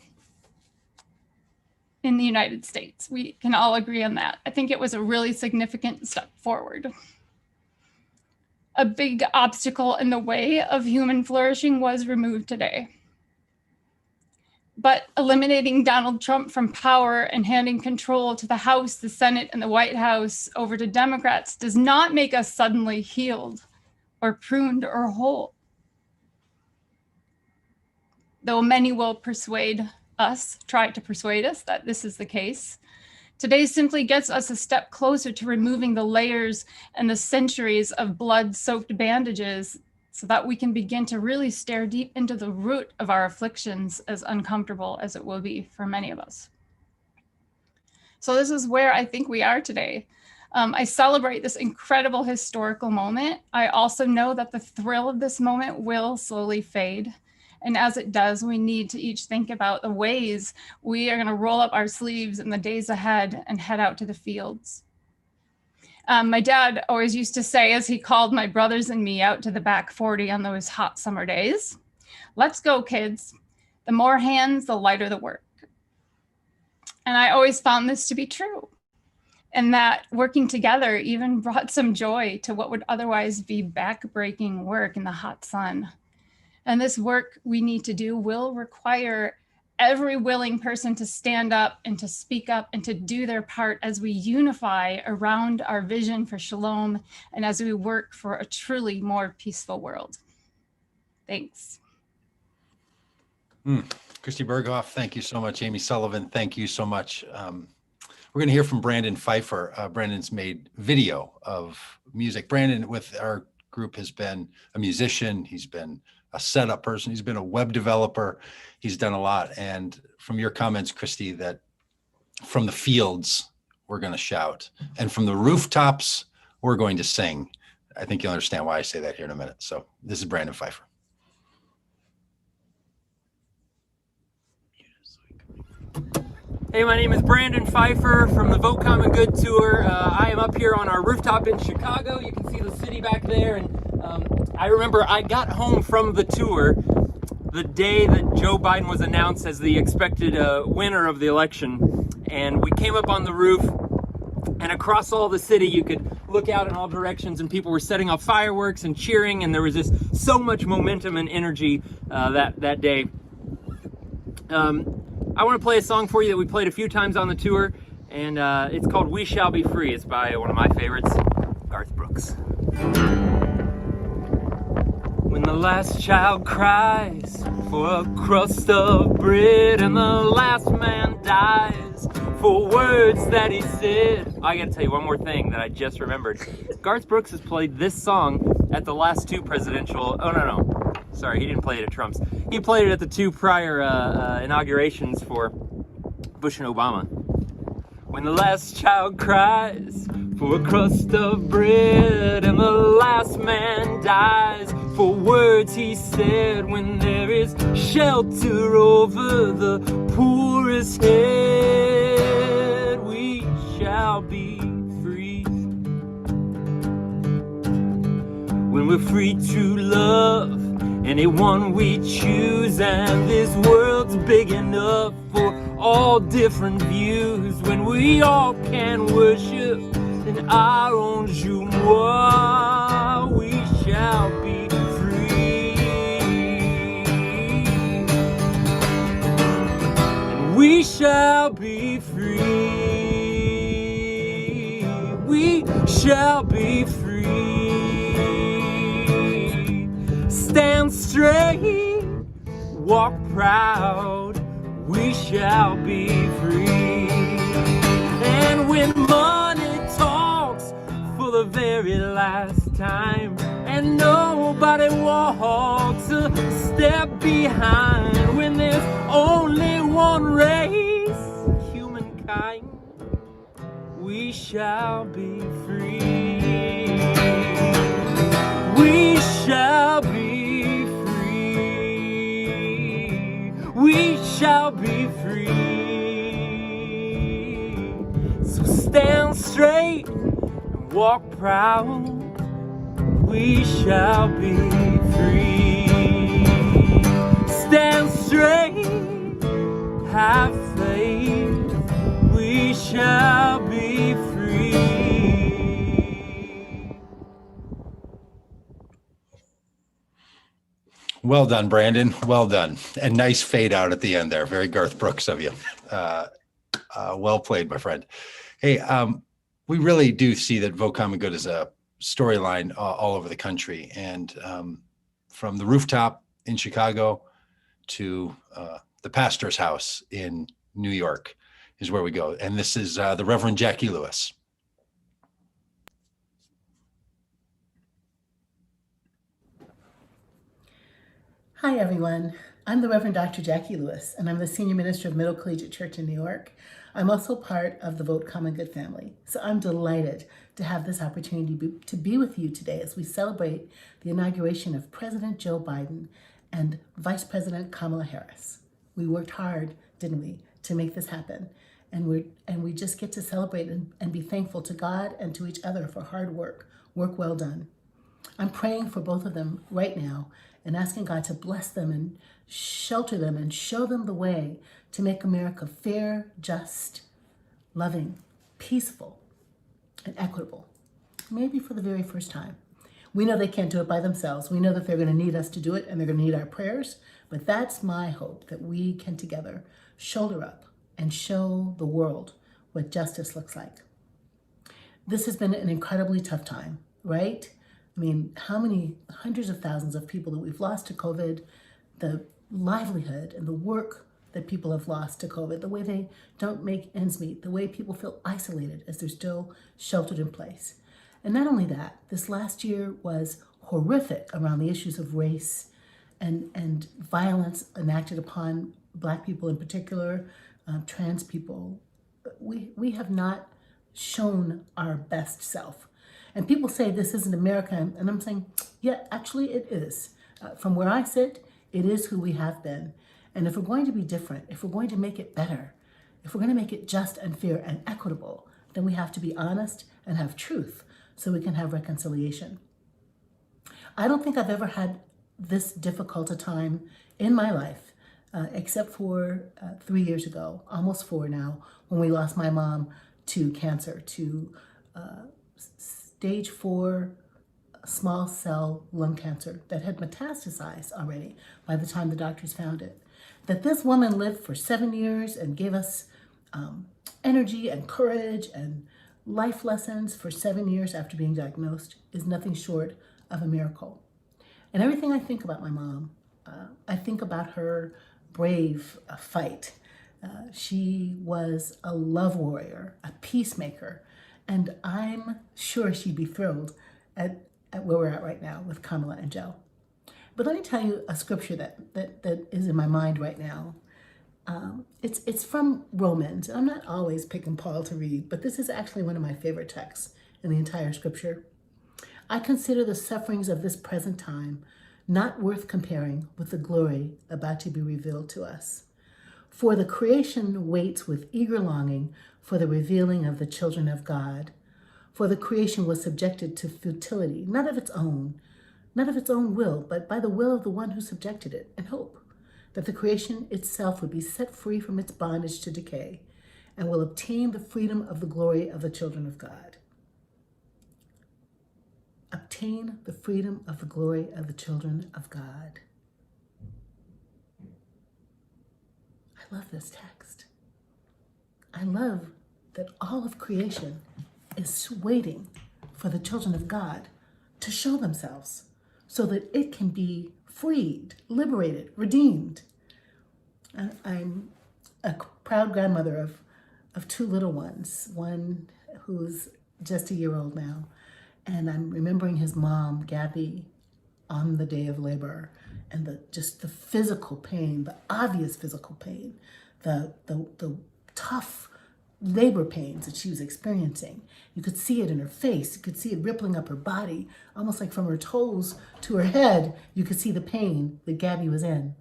I: in the United States. We can all agree on that. I think it was a really significant step forward. A big obstacle in the way of human flourishing was removed today. But eliminating Donald Trump from power and handing control to the House, the Senate, and the White House over to Democrats does not make us suddenly healed or pruned or whole. Though many will try to persuade us that this is the case, today simply gets us a step closer to removing the layers and the centuries of blood-soaked bandages so that we can begin to really stare deep into the root of our afflictions, as uncomfortable as it will be for many of us. So this is where I think we are today. I celebrate this incredible historical moment. I also know that the thrill of this moment will slowly fade. And as it does, we need to each think about the ways we are going to roll up our sleeves in the days ahead and head out to the fields. My dad always used to say, as he called my brothers and me out to the back 40 on those hot summer days, "Let's go, kids. The more hands, the lighter the work." And I always found this to be true, and that working together even brought some joy to what would otherwise be back-breaking work in the hot sun. And this work we need to do will require every willing person to stand up and to speak up and to do their part as we unify around our vision for shalom and as we work for a truly more peaceful world. Thanks.
B: Christy Berghoef, thank you so much. Amy Sullivan, thank you so much. We're going to hear from Brandon Pfeiffer. Brandon's made video of music. Brandon, with our group, has been a musician. He's been a setup person. He's been a web developer. He's done a lot. And from your comments, Christy, that from the fields, we're going to shout. And from the rooftops, we're going to sing. I think you'll understand why I say that here in a minute. So this is Brandon Pfeiffer.
J: Hey, my name is Brandon Pfeiffer from the Vote Common Good Tour. I am up here on our rooftop in Chicago. You can see the city back there. And I remember I got home from the tour the day that Joe Biden was announced as the expected winner of the election. And we came up on the roof, and across all the city, you could look out in all directions, and people were setting off fireworks and cheering. And there was just so much momentum and energy that day. I want to play a song for you that we played a few times on the tour, and it's called We Shall Be Free. It's by one of my favorites, Garth Brooks. When the last child cries for a crust of bread and the last man dies for words that he said. I gotta tell you one more thing that I just remembered. Garth Brooks has played this song at the last two presidential, sorry, he didn't play it at Trump's. He played it at the two prior inaugurations for Bush and Obama. When the last child cries for a crust of bread and the last man dies for words he said, when there is shelter over the poorest head, we shall be free. When we're free to love anyone we choose, and this world's big enough for all different views, when we all can worship in our own joie, we shall be free. And we shall be free. We shall be free. Stand straight, walk proud, we shall be free. And when money talks for the very last time, and nobody walks a step behind, when there's only one race, humankind, we shall be free. We shall be we shall be free. So stand straight and walk proud. We shall be free. Stand straight, have faith. We shall be free.
B: Well done, Brandon. Well done. And nice fade out at the end there. Very Garth Brooks of you. Well played, my friend. Hey, we really do see that Vote Common Good is a storyline all over the country. And from the rooftop in Chicago to the pastor's house in New York is where we go. And this is the Reverend Jacquie Lewis.
K: Hi, everyone. I'm the Reverend Dr. Jacquie Lewis, and I'm the Senior Minister of Middle Collegiate Church in New York. I'm also part of the Vote Common Good family, so I'm delighted to have this opportunity to be with you today as we celebrate the inauguration of President Joe Biden and Vice President Kamala Harris. We worked hard, didn't we, to make this happen, and we just get to celebrate and be thankful to God and to each other for hard work well done. I'm praying for both of them right now and asking God to bless them and shelter them and show them the way to make America fair, just, loving, peaceful, and equitable, maybe for the very first time. We know they can't do it by themselves. We know that they're going to need us to do it, and they're going to need our prayers, But that's my hope, that we can together shoulder up and show the world what justice looks like. This has been an incredibly tough time, right? I mean, how many hundreds of thousands of people that we've lost to COVID, the livelihood and the work that people have lost to COVID, the way they don't make ends meet, the way people feel isolated as they're still sheltered in place. And not only that, this last year was horrific around the issues of race and violence enacted upon Black people in particular, trans people. We have not shown our best self. And people say this isn't America, and I'm saying, yeah, actually it is. From where I sit, it is who we have been. And if we're going to be different, if we're going to make it better, if we're going to make it just and fair and equitable, then we have to be honest and have truth so we can have reconciliation. I don't think I've ever had this difficult a time in my life, except for 3 years ago, almost 4 now, when we lost my mom to cancer, to stage 4 small cell lung cancer that had metastasized already by the time the doctors found it. That this woman lived for 7 years and gave us energy and courage and life lessons for 7 years after being diagnosed is nothing short of a miracle. And everything I think about my mom, I think about her brave fight. She was a love warrior, a peacemaker, and I'm sure she'd be thrilled at where we're at right now with Kamala and Joe. But let me tell you a scripture that is in my mind right now. It's from Romans. I'm not always picking Paul to read, but this is actually one of my favorite texts in the entire scripture. I consider the sufferings of this present time not worth comparing with the glory about to be revealed to us. For the creation waits with eager longing for the revealing of the children of God. For the creation was subjected to futility, not of its own will, but by the will of the one who subjected it, in hope that the creation itself would be set free from its bondage to decay and will obtain the freedom of the glory of the children of God. Obtain the freedom of the glory of the children of God. I love this text. I love that all of creation is waiting for the children of God to show themselves so that it can be freed, liberated, redeemed. I'm a proud grandmother of 2 little ones, one who's just a year old now, and I'm remembering his mom, Gabby, on the day of labor, and the physical pain, the obvious physical pain, the tough labor pains that she was experiencing. You could see it in her face. You could see it rippling up her body, almost like from her toes to her head. You could see the pain that Gabby was in.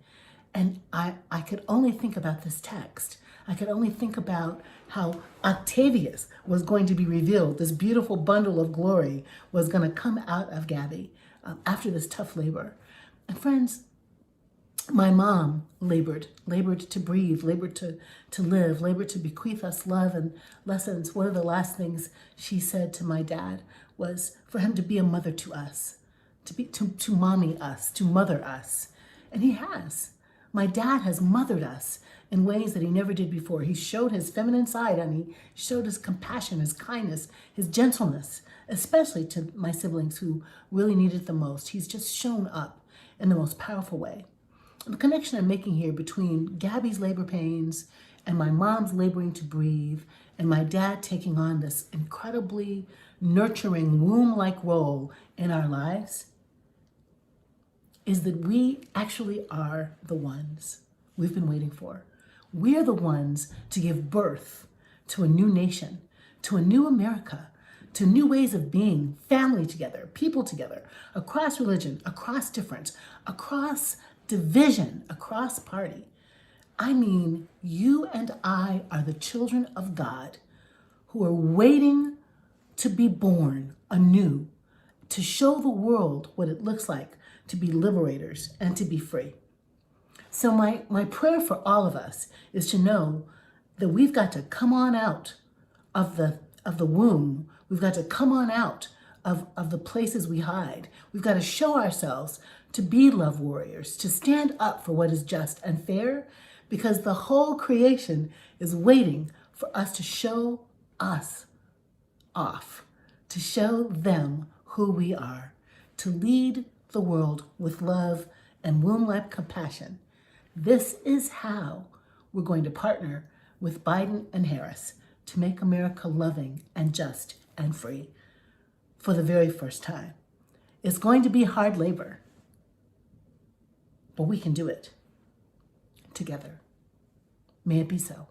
K: And I could only think about this text. I could only think about how Octavius was going to be revealed. This beautiful bundle of glory was going to come out of Gabby after this tough labor. And friends, my mom labored to breathe, labored to live, labored to bequeath us love and lessons. One of the last things she said to my dad was for him to be a mother to us, to mommy us, to mother us. And he has. My dad has mothered us in ways that he never did before. He showed his feminine side, and he showed his compassion, his kindness, his gentleness, especially to my siblings who really needed it the most. He's just shown up in the most powerful way. The connection I'm making here between Gabby's labor pains and my mom's laboring to breathe and my dad taking on this incredibly nurturing womb-like role in our lives is that we actually are the ones we've been waiting for. We're the ones to give birth to a new nation, to a new America, to new ways of being, family together, people together, across religion, across difference, across division, across party. I mean, you and I are the children of God who are waiting to be born anew, to show the world what it looks like to be liberators and to be free. So my prayer for all of us is to know that we've got to come on out of the womb. We've got to come on out of the places we hide. We've got to show ourselves to be love warriors, to stand up for what is just and fair, because the whole creation is waiting for us to show us off, to show them who we are, to lead the world with love and womb-like compassion. This is how we're going to partner with Biden and Harris to make America loving and just and free for the very first time. It's going to be hard labor, but we can do it together. May it be so.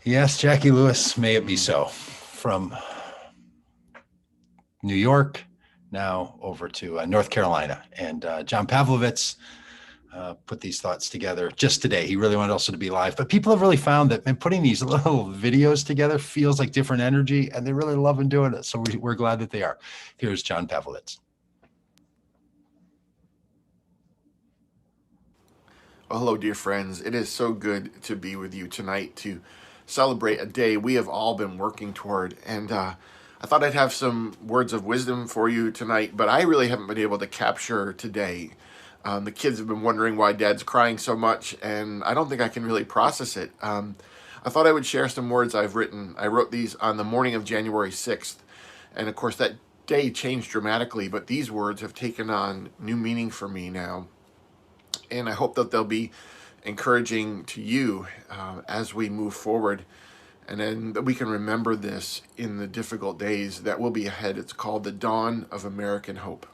B: Yes, Jacquie Lewis, may it be so. From New York, now over to North Carolina. And John Pavlovitz put these thoughts together just today. He really wanted also to be live. But people have really found that putting these little videos together feels like different energy, and they really love doing it. So we're glad that they are. Here's John Pavlovitz.
L: Well, hello, dear friends. It is so good to be with you tonight to celebrate a day we have all been working toward. And I thought I'd have some words of wisdom for you tonight, but I really haven't been able to capture today. The kids have been wondering why Dad's crying so much, and I don't think I can really process it. I thought I would share some words I've written. I wrote these on the morning of January 6th, and of course that day changed dramatically, but these words have taken on new meaning for me now. And I hope that they'll be encouraging to you as we move forward, and then that we can remember this in the difficult days that will be ahead. It's called the Dawn of American Hope.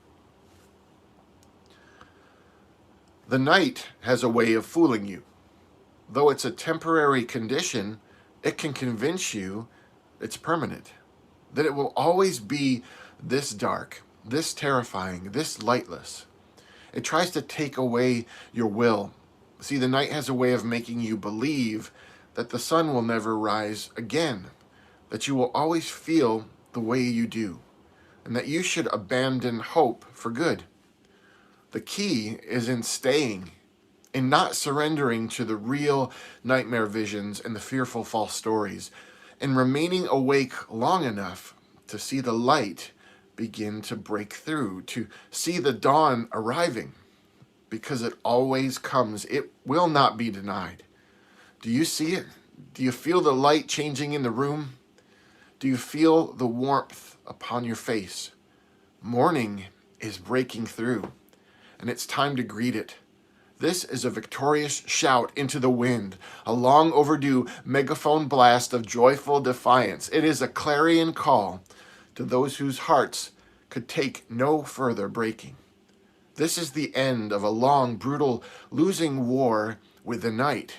L: The night has a way of fooling you. Though it's a temporary condition, it can convince you it's permanent, that it will always be this dark, this terrifying, this lightless. It tries to take away your will. See, the night has a way of making you believe that the sun will never rise again, that you will always feel the way you do, and that you should abandon hope for good. The key is in staying, in not surrendering to the real nightmare visions and the fearful false stories, and remaining awake long enough to see the light begin to break through, to see the dawn arriving, because it always comes. It will not be denied. Do you see it? Do you feel the light changing in the room? Do you feel the warmth upon your face? Morning is breaking through, and it's time to greet it. This is a victorious shout into the wind, a long overdue megaphone blast of joyful defiance. It is a clarion call to those whose hearts could take no further breaking. This is the end of a long, brutal, losing war with the night.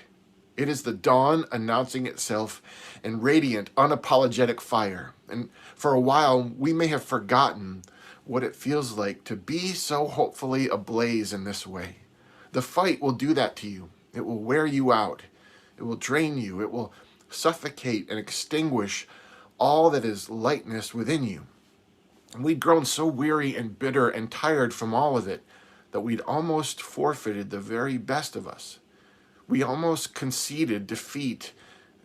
L: It is the dawn announcing itself in radiant, unapologetic fire. And for a while, we may have forgotten what it feels like to be so hopefully ablaze in this way. The fight will do that to you. It will wear you out. It will drain you. It will suffocate and extinguish all that is lightness within you. And we'd grown so weary and bitter and tired from all of it that we'd almost forfeited the very best of us. We almost conceded defeat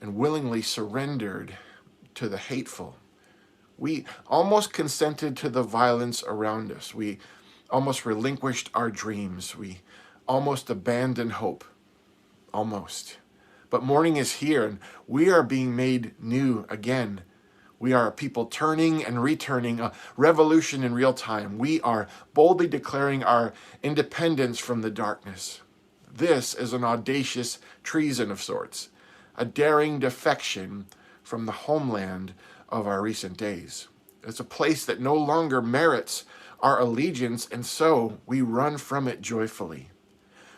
L: and willingly surrendered to the hateful. We almost consented to the violence around us. We almost relinquished our dreams. We almost abandoned hope. Almost. But morning is here, and we are being made new again. We are a people turning and returning, a revolution in real time. We are boldly declaring our independence from the darkness. This is an audacious treason of sorts, a daring defection from the homeland of our recent days. It's a place that no longer merits our allegiance, and so we run from it joyfully.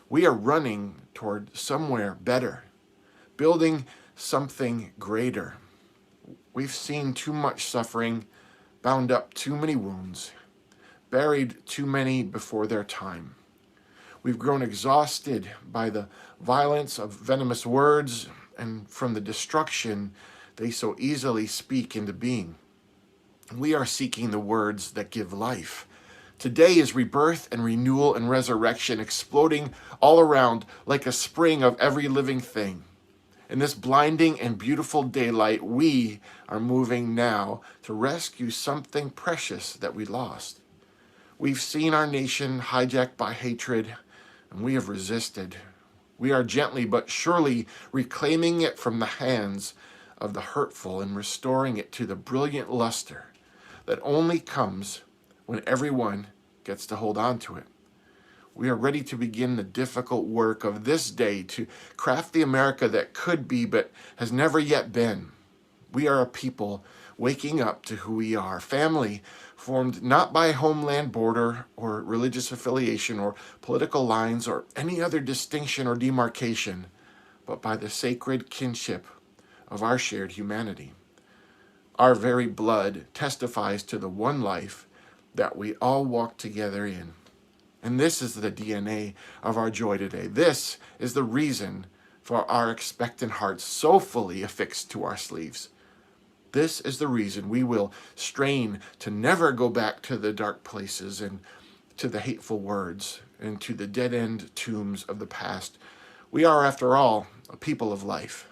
L: We are running toward somewhere better, building something greater. We've seen too much suffering, bound up too many wounds, buried too many before their time. We've grown exhausted by the violence of venomous words and from the destruction they so easily speak into being. We are seeking the words that give life. Today is rebirth and renewal and resurrection exploding all around like a spring of every living thing. In this blinding and beautiful daylight, we are moving now to rescue something precious that we lost. We've seen our nation hijacked by hatred, and we have resisted. We are gently but surely reclaiming it from the hands of the hurtful and restoring it to the brilliant luster that only comes when everyone gets to hold on to it. We are ready to begin the difficult work of this day to craft the America that could be but has never yet been. We are a people waking up to who we are, family formed not by homeland border or religious affiliation or political lines or any other distinction or demarcation, but by the sacred kinship of our shared humanity. Our very blood testifies to the one life that we all walk together in. And this is the DNA of our joy today. This is the reason for our expectant hearts so fully affixed to our sleeves. This is the reason we will strain to never go back to the dark places and to the hateful words and to the dead-end tombs of the past. We are, after all, a people of life.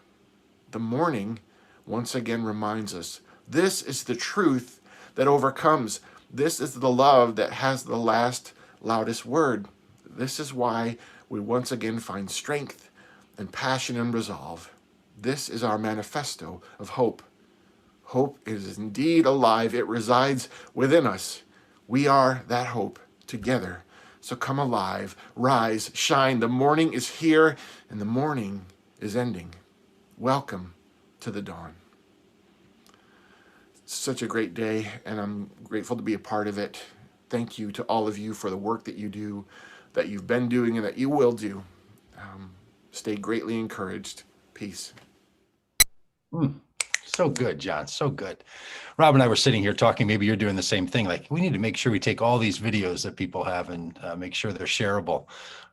L: The morning once again reminds us this is the truth that overcomes. This is the love that has the last loudest word. This is why we once again find strength and passion and resolve. This is our manifesto of hope. Hope is indeed alive. It resides within us. We are that hope together. So come alive, rise, shine. The morning is here and the morning is ending. Welcome to the dawn. Such a great day, and I'm grateful to be a part of it. Thank you to all of you for the work that you do, that you've been doing, and that you will do. Stay greatly encouraged. Peace.
B: So good, John. So good. Rob and I were sitting here talking. Maybe you're doing the same thing. Like, we need to make sure we take all these videos that people have and make sure they're shareable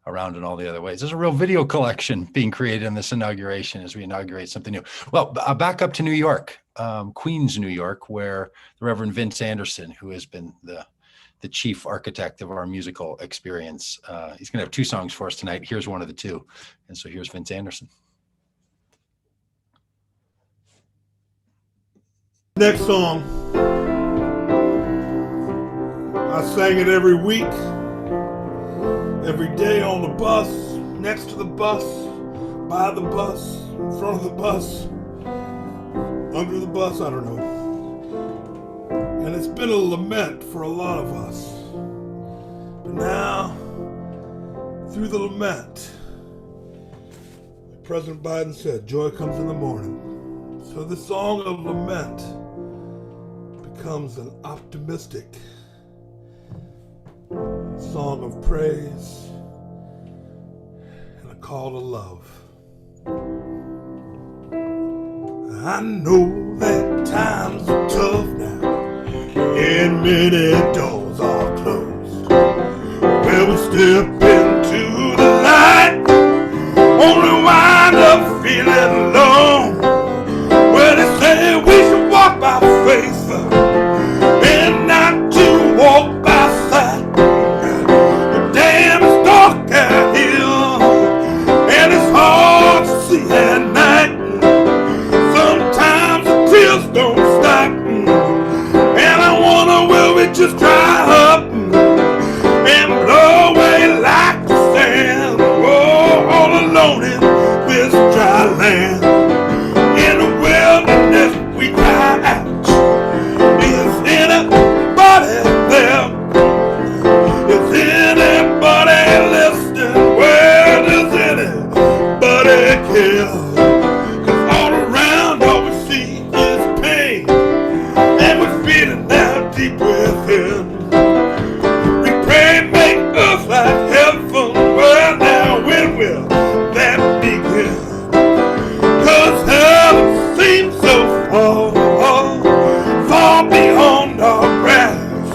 B: around in all the other ways. There's a real video collection being created in this inauguration as we inaugurate something new. Well, back up to New York, Queens, New York, where the Reverend Vince Anderson, who has been the chief architect of our musical experience. He's going to have two songs for us tonight. Here's one of the two. And so here's Vince Anderson.
M: Next song, I sang it every week, every day on the bus, next to the bus, by the bus, in front of the bus, under the bus, I don't know. And it's been a lament for a lot of us. But now, through the lament, like President Biden said, joy comes in the morning. So the song of lament becomes an optimistic song of praise and a call to love. I know that times are tough now, and many doors are closed. Well, we step into the light, only wind up feeling alone. Well, they say we should walk by faith and not to walk by sight. But damn, it's dark out here, and it's hard to see at night. Sometimes the tears don't stop, and I wonder, will we just dry up and blow away like the sand? Oh, all alone in this dry land. In the wilderness we cry out. Is anybody there? Is anybody listening? Where does anybody care? 'Cause all around all we see is pain, and we're feeling that deep within. We pray, make us like heaven. Well, now when will that begin? 'Cause heaven seems so far beyond our grasp.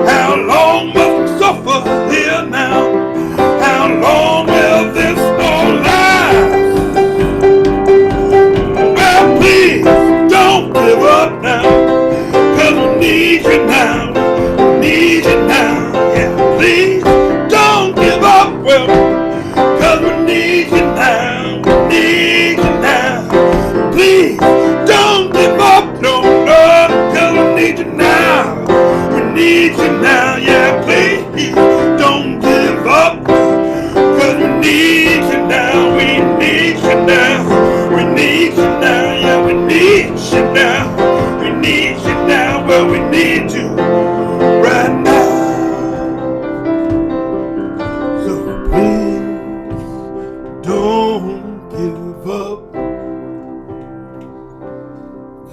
M: How long must we suffer here now? How long will this all last? don't give up,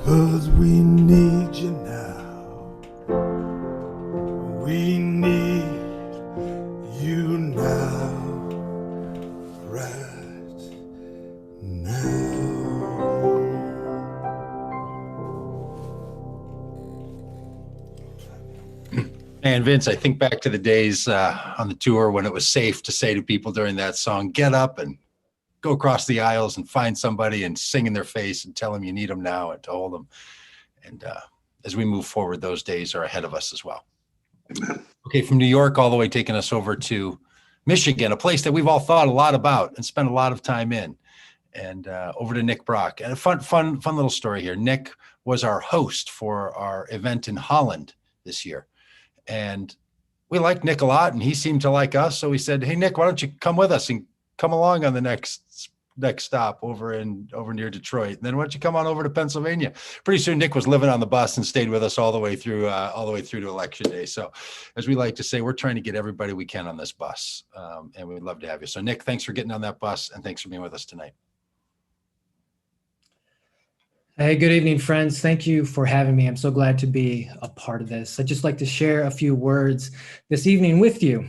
M: 'cause we need you now. We need you now, right now.
B: And Vince, I think back to the days on the tour when it was safe to say to people during that song, get up and go across the aisles and find somebody and sing in their face and tell them you need them now and to hold them. And as we move forward, those days are ahead of us as well. Okay, from New York all the way taking us over to Michigan, a place that we've all thought a lot about and spent a lot of time in. And over to Nick Brock. And a fun little story here. Nick was our host for our event in Holland this year. And we liked Nick a lot and he seemed to like us. So we said, hey, Nick, why don't you come with us and come along on the next stop over near Detroit. And then why don't you come on over to Pennsylvania? Pretty soon Nick was living on the bus and stayed with us all the way through to Election Day. So as we like to say, we're trying to get everybody we can on this bus. And we'd love to have you. So Nick, thanks for getting on that bus and thanks for being with us tonight.
N: Hey, good evening, friends. Thank you for having me. I'm so glad to be a part of this. I'd just like to share a few words this evening with you.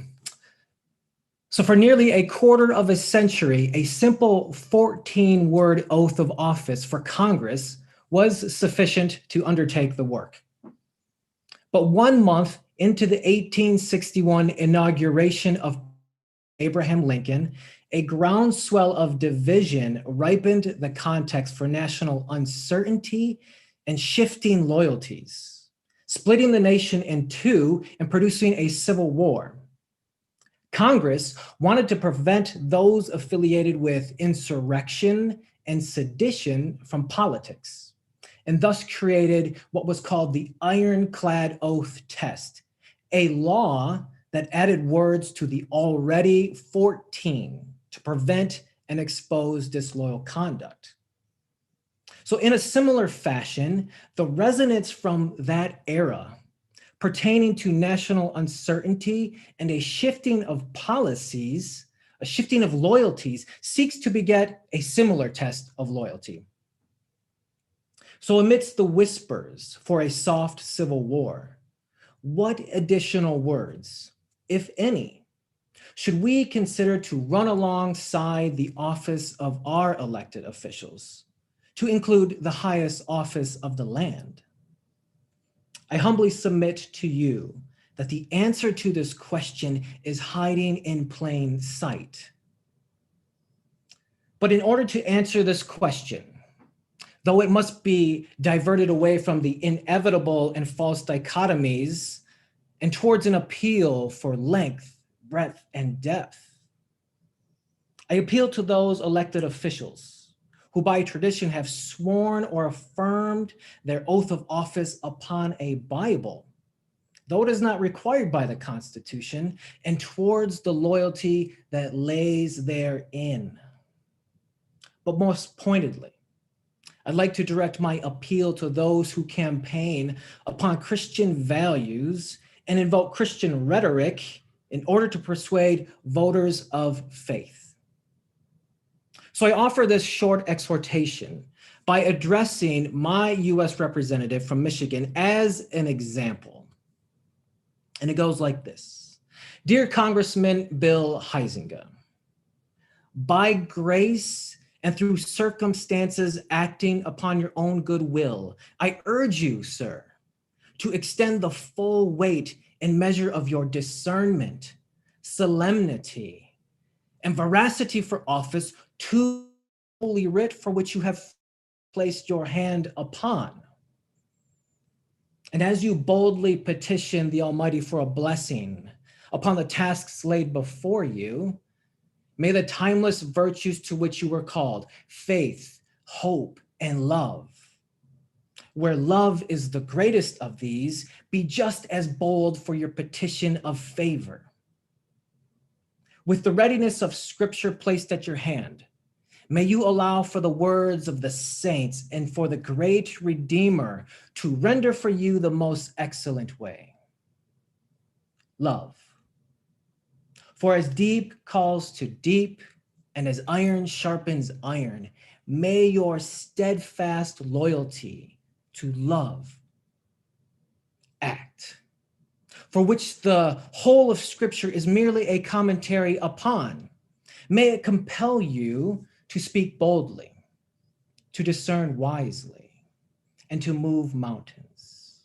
N: So for nearly a quarter of a century, a simple 14-word oath of office for Congress was sufficient to undertake the work. But 1 month into the 1861 inauguration of Abraham Lincoln, a groundswell of division ripened the context for national uncertainty and shifting loyalties, splitting the nation in two and producing a civil war. Congress wanted to prevent those affiliated with insurrection and sedition from politics, and thus created what was called the Ironclad Oath Test, a law that added words to the already 14 to prevent and expose disloyal conduct. So in a similar fashion, the resonance from that era pertaining to national uncertainty and a shifting of policies, a shifting of loyalties, seeks to beget a similar test of loyalty. So amidst the whispers for a soft civil war, what additional words, if any, should we consider to run alongside the office of our elected officials, to include the highest office of the land? I humbly submit to you that the answer to this question is hiding in plain sight. But in order to answer this question, though it must be diverted away from the inevitable and false dichotomies and towards an appeal for length, breadth, and depth, I appeal to those elected officials who by tradition have sworn or affirmed their oath of office upon a Bible, though it is not required by the Constitution, and towards the loyalty that lays therein. But most pointedly, I'd like to direct my appeal to those who campaign upon Christian values and invoke Christian rhetoric in order to persuade voters of faith. So I offer this short exhortation by addressing my US representative from Michigan as an example. And it goes like this. Dear Congressman Bill Huizenga, by grace and through circumstances acting upon your own goodwill, I urge you, sir, to extend the full weight and measure of your discernment, solemnity, and veracity for office to Holy Writ for which you have placed your hand upon. And as you boldly petition the Almighty for a blessing upon the tasks laid before you, may the timeless virtues to which you were called, faith, hope, and love, where love is the greatest of these, be just as bold for your petition of favor. With the readiness of Scripture placed at your hand, may you allow for the words of the saints and for the great Redeemer to render for you the most excellent way. Love. For as deep calls to deep, And as iron sharpens iron, may your steadfast loyalty to love act, for which the whole of Scripture is merely a commentary upon. May it compel you to speak boldly, to discern wisely, and to move mountains.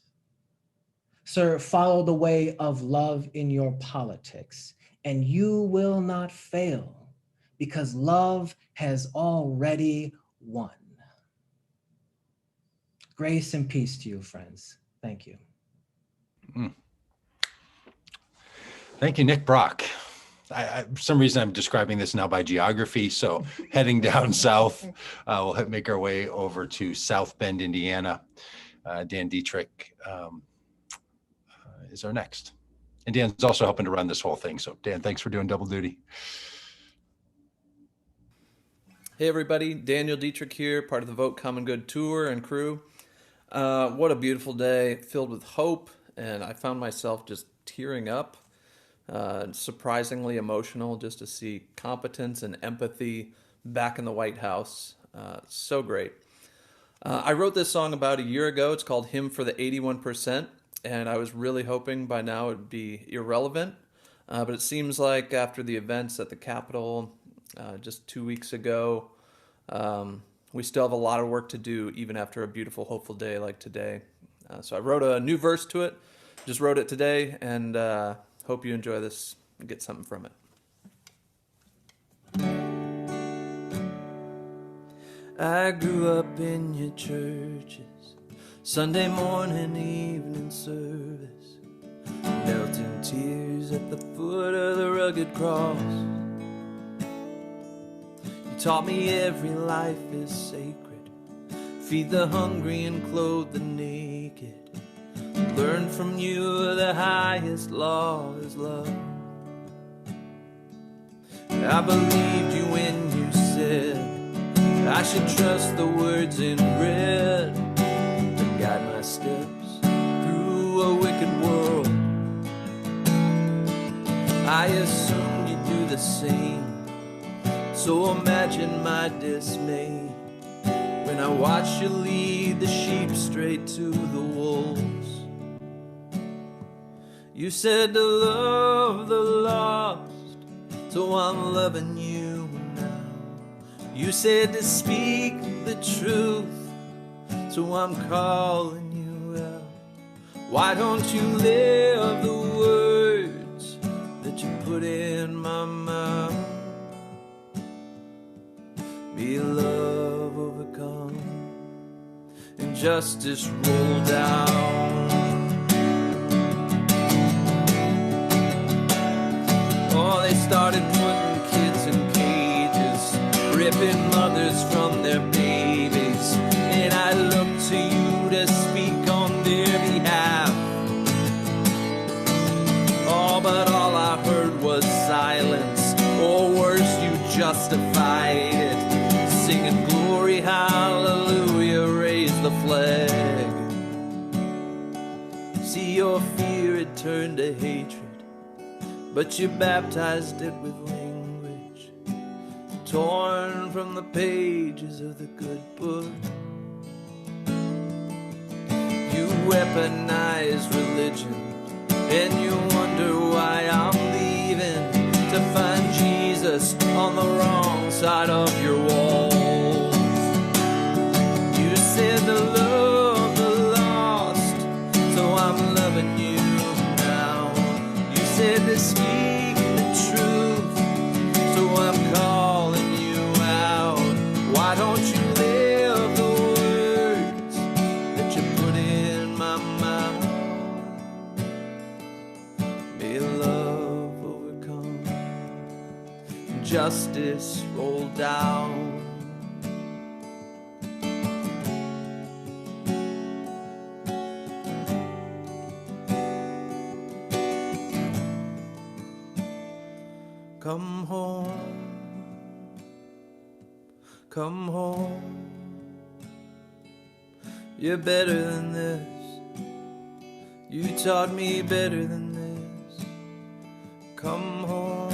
N: Sir, follow the way of love in your politics, and you will not fail, because love has already won. Grace and peace to you, friends. Thank you.
B: Thank you, Nick Brock. For some reason, I'm describing this now by geography. So heading down south, we'll make our way over to South Bend, Indiana. Dan Deitrich is our next. And Dan's also helping to run this whole thing. So Dan, thanks for doing double duty.
O: Hey everybody, Daniel Deitrich here, part of the Vote Common Good tour and crew. What a beautiful day, filled with hope, and I found myself just tearing up. Surprisingly emotional just to see competence and empathy back in the White House. So great. I wrote this song about a year ago. It's called Hymn for the 81%, and I was really hoping by now it would be irrelevant. But it seems like after the events at the Capitol just 2 weeks ago, we still have a lot of work to do even after a beautiful, hopeful day like today. So I wrote a new verse to it, just wrote it today, and hope you enjoy this and get something from it. I grew up in your churches, Sunday morning, evening service, knelt in tears at the foot of the rugged cross. You taught me every life is sacred, feed the hungry and clothe the naked. Learn from you the highest law is love. I believed you when you said I should trust the words in red to guide my steps through a wicked world. I assumed you'd do the same, so imagine my dismay when I watch you lead the sheep straight to the wolves. You said to love the lost, so I'm loving you now. You said to speak the truth, so I'm calling you out. Why don't you live the words that you put in my mouth? Be love overcome and justice roll down. Oh, they started putting kids in cages, ripping mothers from their babies, and I look to you to speak on their behalf. Oh, but all I heard was silence, or worse, you justified it, singing glory, hallelujah, raise the flag. See, your fear had turned to hatred, but you baptized it with language torn from the pages of the good book. You weaponize religion, and you wonder why I'm leaving to find Jesus on the wrong side of your walls. You said to love the lost, so I'm loving you now. You said to speak the truth, so I'm calling you out. Why don't you live the words that you put in my mouth? May love overcome, justice roll down. Come home, come home. You're better than this. You taught me better than this. Come home,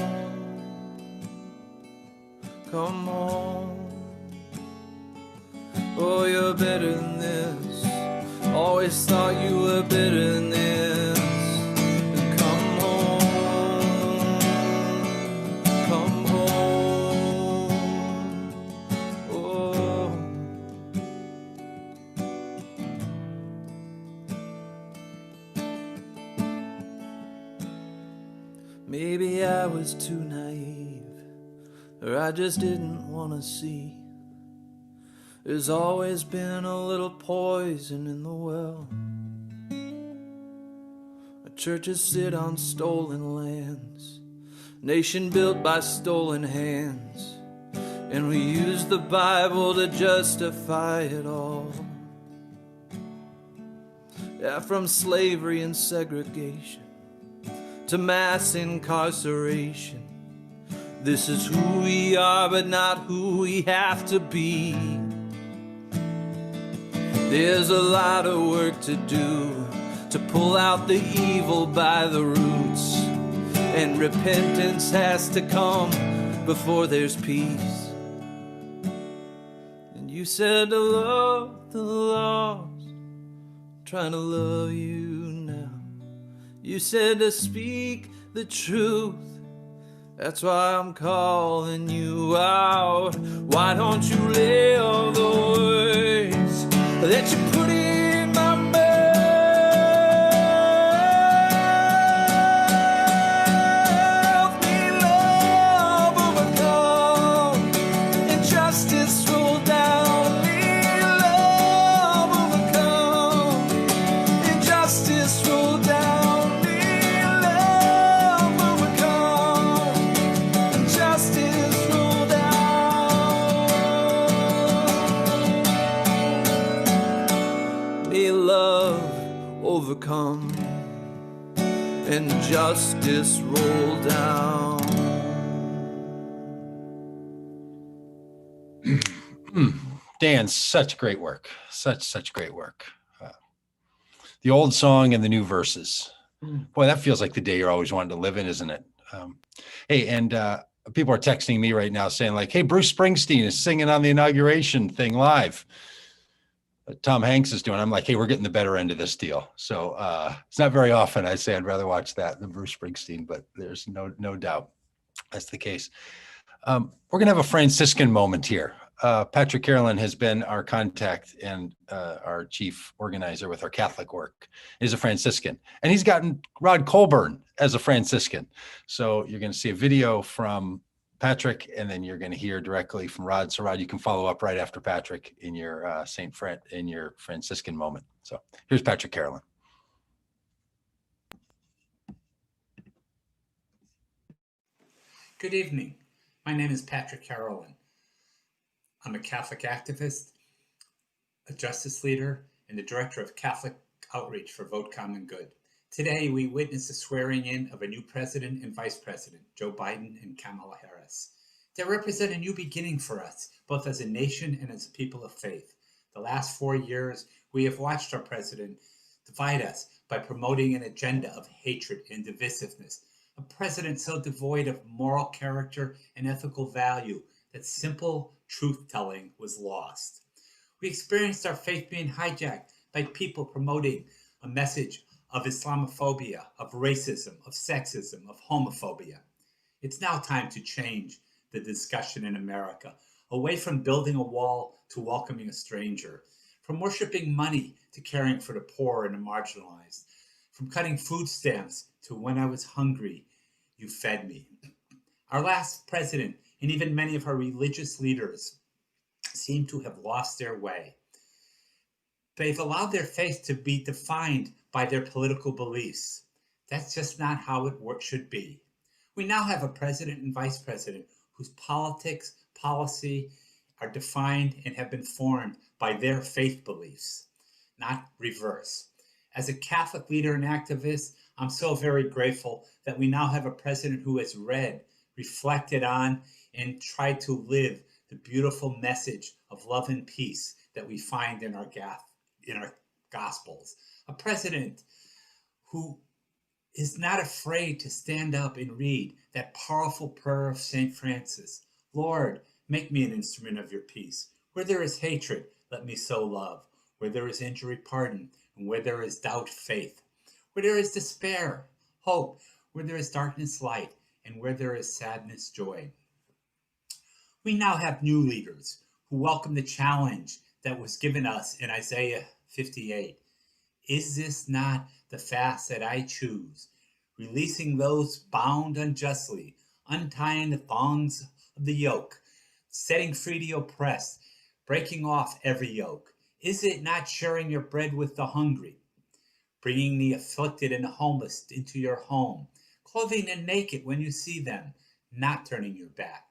O: come home. Oh, you're better than this. Always thought you were better than this. Come home, come home. Oh. Maybe I was too naive, or I just didn't want to see. There's always been a little poison in the well. Churches sit on stolen lands, nation built by stolen hands, and we use the Bible to justify it all. Yeah, from slavery and segregation to mass incarceration. This is who we are, but not who we have to be. There's a lot of work to do to pull out the evil by the roots, and repentance has to come before there's peace. And you said to love the lost, trying to love you now. You said to speak the truth, that's why I'm calling you out. Why don't you live the words that you put in my mouth? May love overcome and justice roll down. May love overcome and justice roll down. May love overcome and justice roll down. May love overcome and justice roll down.
B: Dan, such great work. Such great work. The old song and the new verses. Boy, that feels like the day you're always wanting to live in, isn't it? Hey, and people are texting me right now saying like, hey, Bruce Springsteen is singing on the inauguration thing live. Tom Hanks is doing. I'm like, hey, we're getting the better end of this deal. So it's not very often I say I'd rather watch that than Bruce Springsteen, but there's no doubt that's the case. We're going to have a Franciscan moment here. Patrick Carolan has been our contact and our chief organizer with our Catholic work. He's a Franciscan, and he's gotten Rod Colburn as a Franciscan. So you're going to see a video from Patrick, and then you're going to hear directly from Rod. So Rod, you can follow up right after Patrick in your in your Franciscan moment. So here's Patrick Carolan.
P: Good evening. My name is Patrick Carolan. I'm a Catholic activist, a justice leader, and the director of Catholic outreach for Vote Common Good. Today, we witness the swearing in of a new president and vice president, Joe Biden and Kamala Harris. They represent a new beginning for us, both as a nation and as a people of faith. The last 4 years, we have watched our president divide us by promoting an agenda of hatred and divisiveness, a president so devoid of moral character and ethical value that simple truth-telling was lost. We experienced our faith being hijacked by people promoting a message of Islamophobia, of racism, of sexism, of homophobia. It's now time to change the discussion in America, away from building a wall to welcoming a stranger, from worshiping money to caring for the poor and the marginalized, from cutting food stamps to when I was hungry, you fed me. Our last president and even many of our religious leaders seem to have lost their way. They've allowed their faith to be defined by their political beliefs. That's just not how it should be. We now have a president and vice president whose politics, policy are defined and have been formed by their faith beliefs, not reverse. As a Catholic leader and activist, I'm so very grateful that we now have a president who has read, reflected on, and tried to live the beautiful message of love and peace that we find in our Gospels. A president who is not afraid to stand up and read that powerful prayer of St. Francis. Lord, Make me an instrument of your peace. Where there is hatred, let me sow love. Where there is injury, pardon. And where there is doubt, faith. Where there is despair, hope. Where there is darkness, light. And where there is sadness, joy. We now have new leaders who welcome the challenge that was given us in Isaiah 58. Is this not the fast that I choose? Releasing those bound unjustly, untying the thongs of the yoke, setting free the oppressed, breaking off every yoke. Is it not sharing your bread with the hungry, bringing the afflicted and the homeless into your home, clothing the naked when you see them, not turning your back?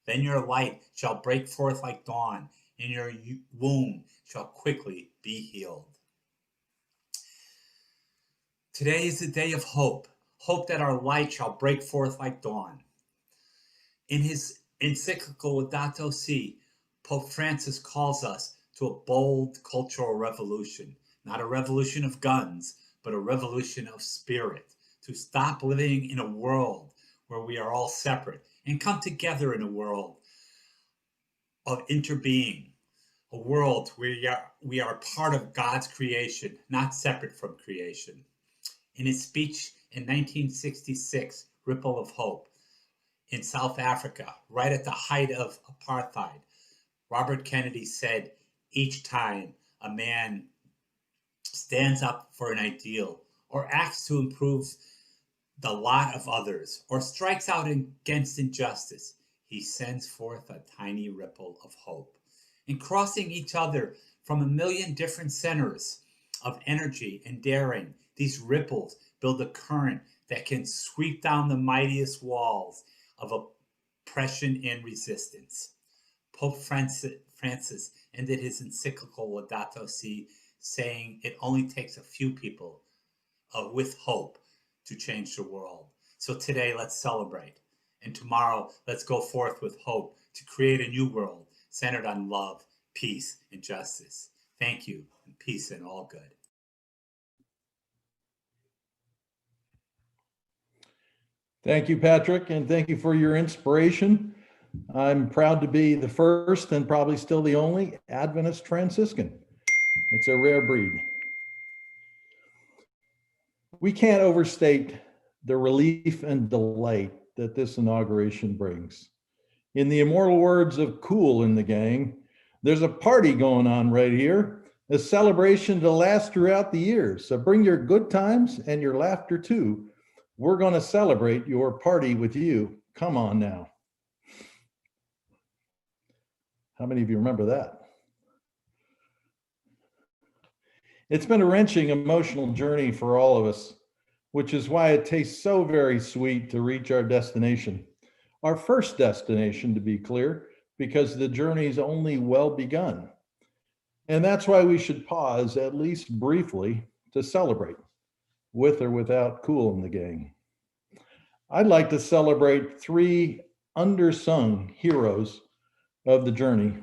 P: Then your light shall break forth like dawn, and your wound shall quickly be healed. Today is the day of hope, hope that our light shall break forth like dawn. In his encyclical Laudato Si, Pope Francis calls us to a bold cultural revolution, not a revolution of guns, but a revolution of spirit, to stop living in a world where we are all separate and come together in a world of interbeing, a world where we are part of God's creation, not separate from creation. In his speech in 1966, Ripple of Hope, in South Africa, right at the height of apartheid, Robert Kennedy said, each time a man stands up for an ideal or acts to improve the lot of others or strikes out against injustice, he sends forth a tiny ripple of hope. In crossing each other from a million different centers of energy and daring, these ripples build a current that can sweep down the mightiest walls of oppression and resistance. Pope Francis ended his encyclical Laudato Si saying it only takes a few people with hope to change the world. So today, let's celebrate. And tomorrow, let's go forth with hope to create a new world centered on love, peace, and justice. Thank you, and peace and all good.
Q: Thank you, Patrick, and thank you for your inspiration. I'm proud to be the first and probably still the only Adventist Franciscan. It's a rare breed. We can't overstate the relief and delight that this inauguration brings. In the immortal words of Kool and the gang, there's a party going on right here, a celebration to last throughout the years. So bring your good times and your laughter too. We're going to celebrate your party with you. Come on now. How many of you remember that? It's been a wrenching emotional journey for all of us, which is why it tastes so very sweet to reach our destination. Our first destination, to be clear, because the journey's only well begun. And that's why we should pause, at least briefly, to celebrate, with or without Kool and the gang. I'd like to celebrate three undersung heroes of the journey.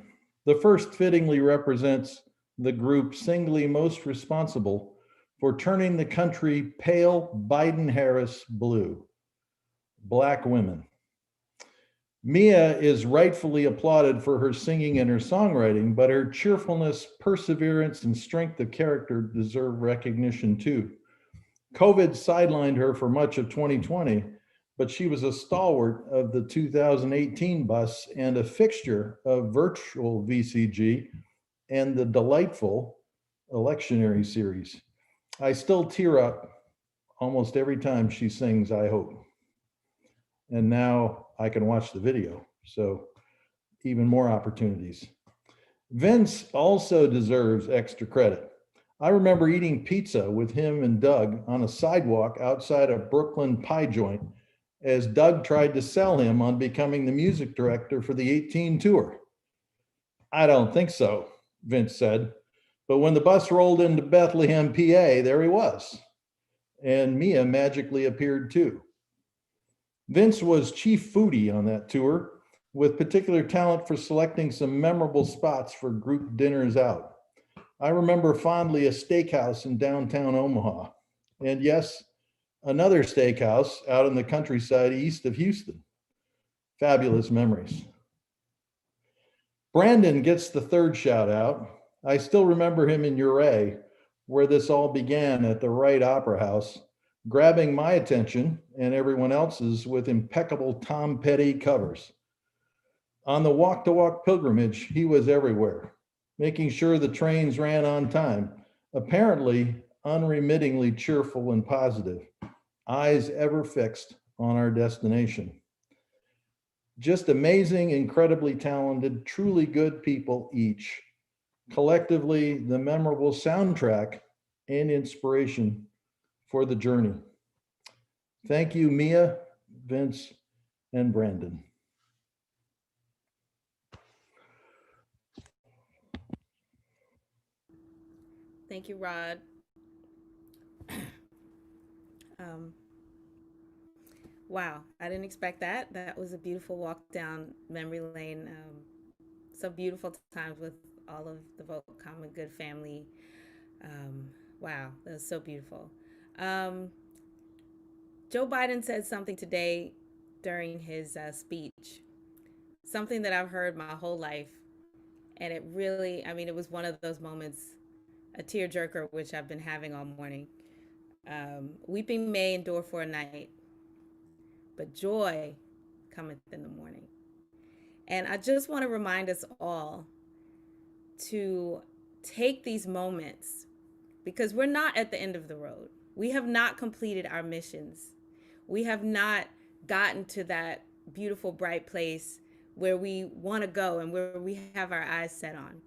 Q: The first fittingly represents the group singly most responsible for turning the country pale Biden-Harris blue, Black women. Meah is rightfully applauded for her singing and her songwriting, but her cheerfulness, perseverance, and strength of character deserve recognition too. COVID sidelined her for much of 2020, but she was a stalwart of the 2018 bus and a fixture of virtual VCG and the delightful electionary series. I still tear up almost every time she sings I Hope. And now I can watch the video, so even more opportunities. Vince also deserves extra credit. I remember eating pizza with him and Doug on a sidewalk outside a Brooklyn pie joint as Doug tried to sell him on becoming the music director for the 18 tour. I don't think so, Vince said. But when the bus rolled into Bethlehem, PA, there he was. And Meah magically appeared too. Vince was chief foodie on that tour, with particular talent for selecting some memorable spots for group dinners out. I remember fondly a steakhouse in downtown Omaha. And yes, another steakhouse out in the countryside east of Houston. Fabulous memories. Brandon gets the third shout out. I still remember him in Uray, where this all began at the Wright Opera House, grabbing my attention and everyone else's with impeccable Tom Petty covers. On the walk-to-walk pilgrimage, he was everywhere, making sure the trains ran on time, apparently unremittingly cheerful and positive, eyes ever fixed on our destination. Just amazing, incredibly talented, truly good people each. Collectively, the memorable soundtrack and inspiration for the journey. Thank you, Meah, Vince, and Brandon.
E: Thank you, Rod. Wow, I didn't expect that. That was a beautiful walk down memory lane. Some beautiful times with all of the Vote Common Good family. Wow, that was so beautiful. Joe Biden said something today during his speech, something that I've heard my whole life. And it really, I mean, it was one of those moments, a tearjerker, which I've been having all morning. Weeping may endure for a night, but joy cometh in the morning. And I just want to remind us all to take these moments, because we're not at the end of the road. We have not completed our missions. We have not gotten to that beautiful, bright place where we want to go and where we have our eyes set on.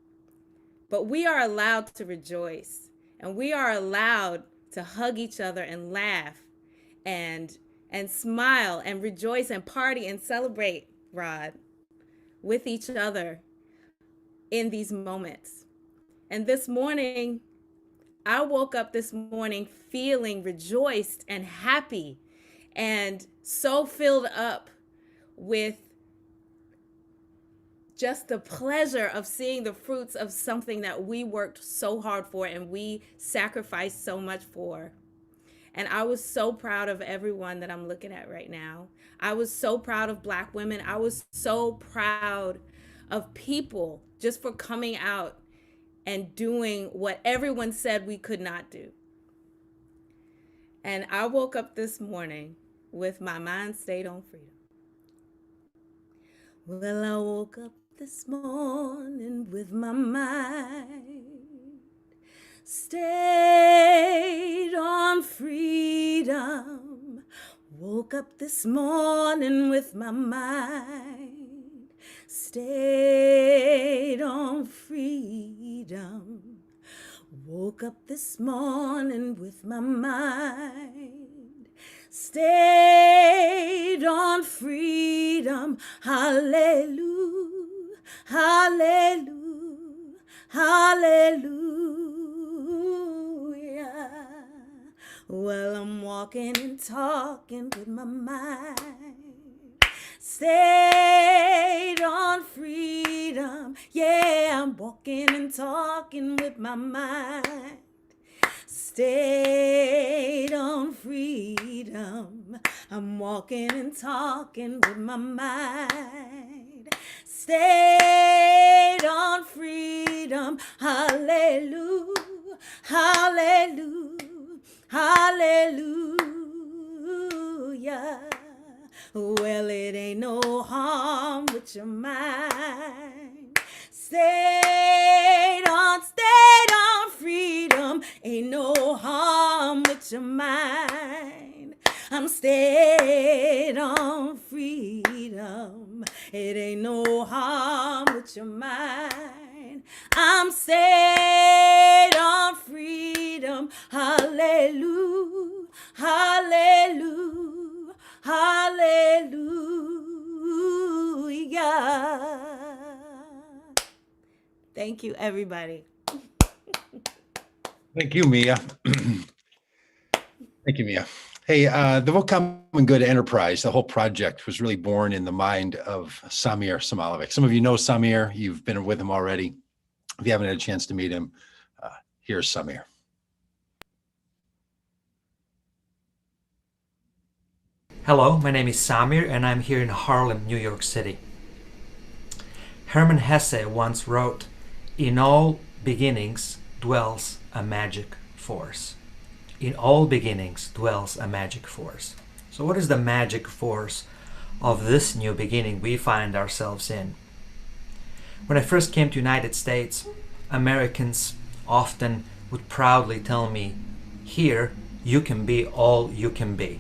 E: But we are allowed to rejoice, and we are allowed to hug each other and laugh and smile and rejoice and party and celebrate, Rod, with each other in these moments. And this morning, I woke up this morning feeling rejoiced and happy and so filled up with just the pleasure of seeing the fruits of something that we worked so hard for and we sacrificed so much for. And I was so proud of everyone that I'm looking at right now. I was so proud of Black women. I was so proud of people just for coming out and doing what everyone said we could not do. And I woke up this morning with my mind stayed on freedom. Well, I woke up this morning with my mind stayed on freedom. Woke up this morning with my mind stayed on freedom. Woke up this morning with my mind stayed on freedom. Hallelujah, hallelujah, hallelujah. Well, I'm walking and talking with my mind stayed on freedom. Yeah, I'm walking and talking with my mind stayed on freedom. I'm walking and talking with my mind stayed on freedom. Hallelujah, hallelujah, hallelujah. Well, it ain't no harm with your mind stayed on freedom. Ain't no harm with your mind. I'm stayed on freedom. It ain't no harm with your mind. I'm stayed on freedom. Hallelujah, hallelujah, hallelujah. Thank you, everybody.
B: Thank you, Meah. Thank you, Meah. Hey, the Vote Common Good enterprise, the whole project was really born in the mind of Samir Selmanovic. Some of you know Samir. You've been with him already. If you haven't had a chance to meet him, here's Samir.
R: Hello, my name is Samir and I'm here in Harlem, New York City. Hermann Hesse once wrote, "In all beginnings dwells a magic force." In all beginnings dwells a magic force. So what is the magic force of this new beginning we find ourselves in? When I first came to United States, Americans often would proudly tell me, "Here you can be all you can be."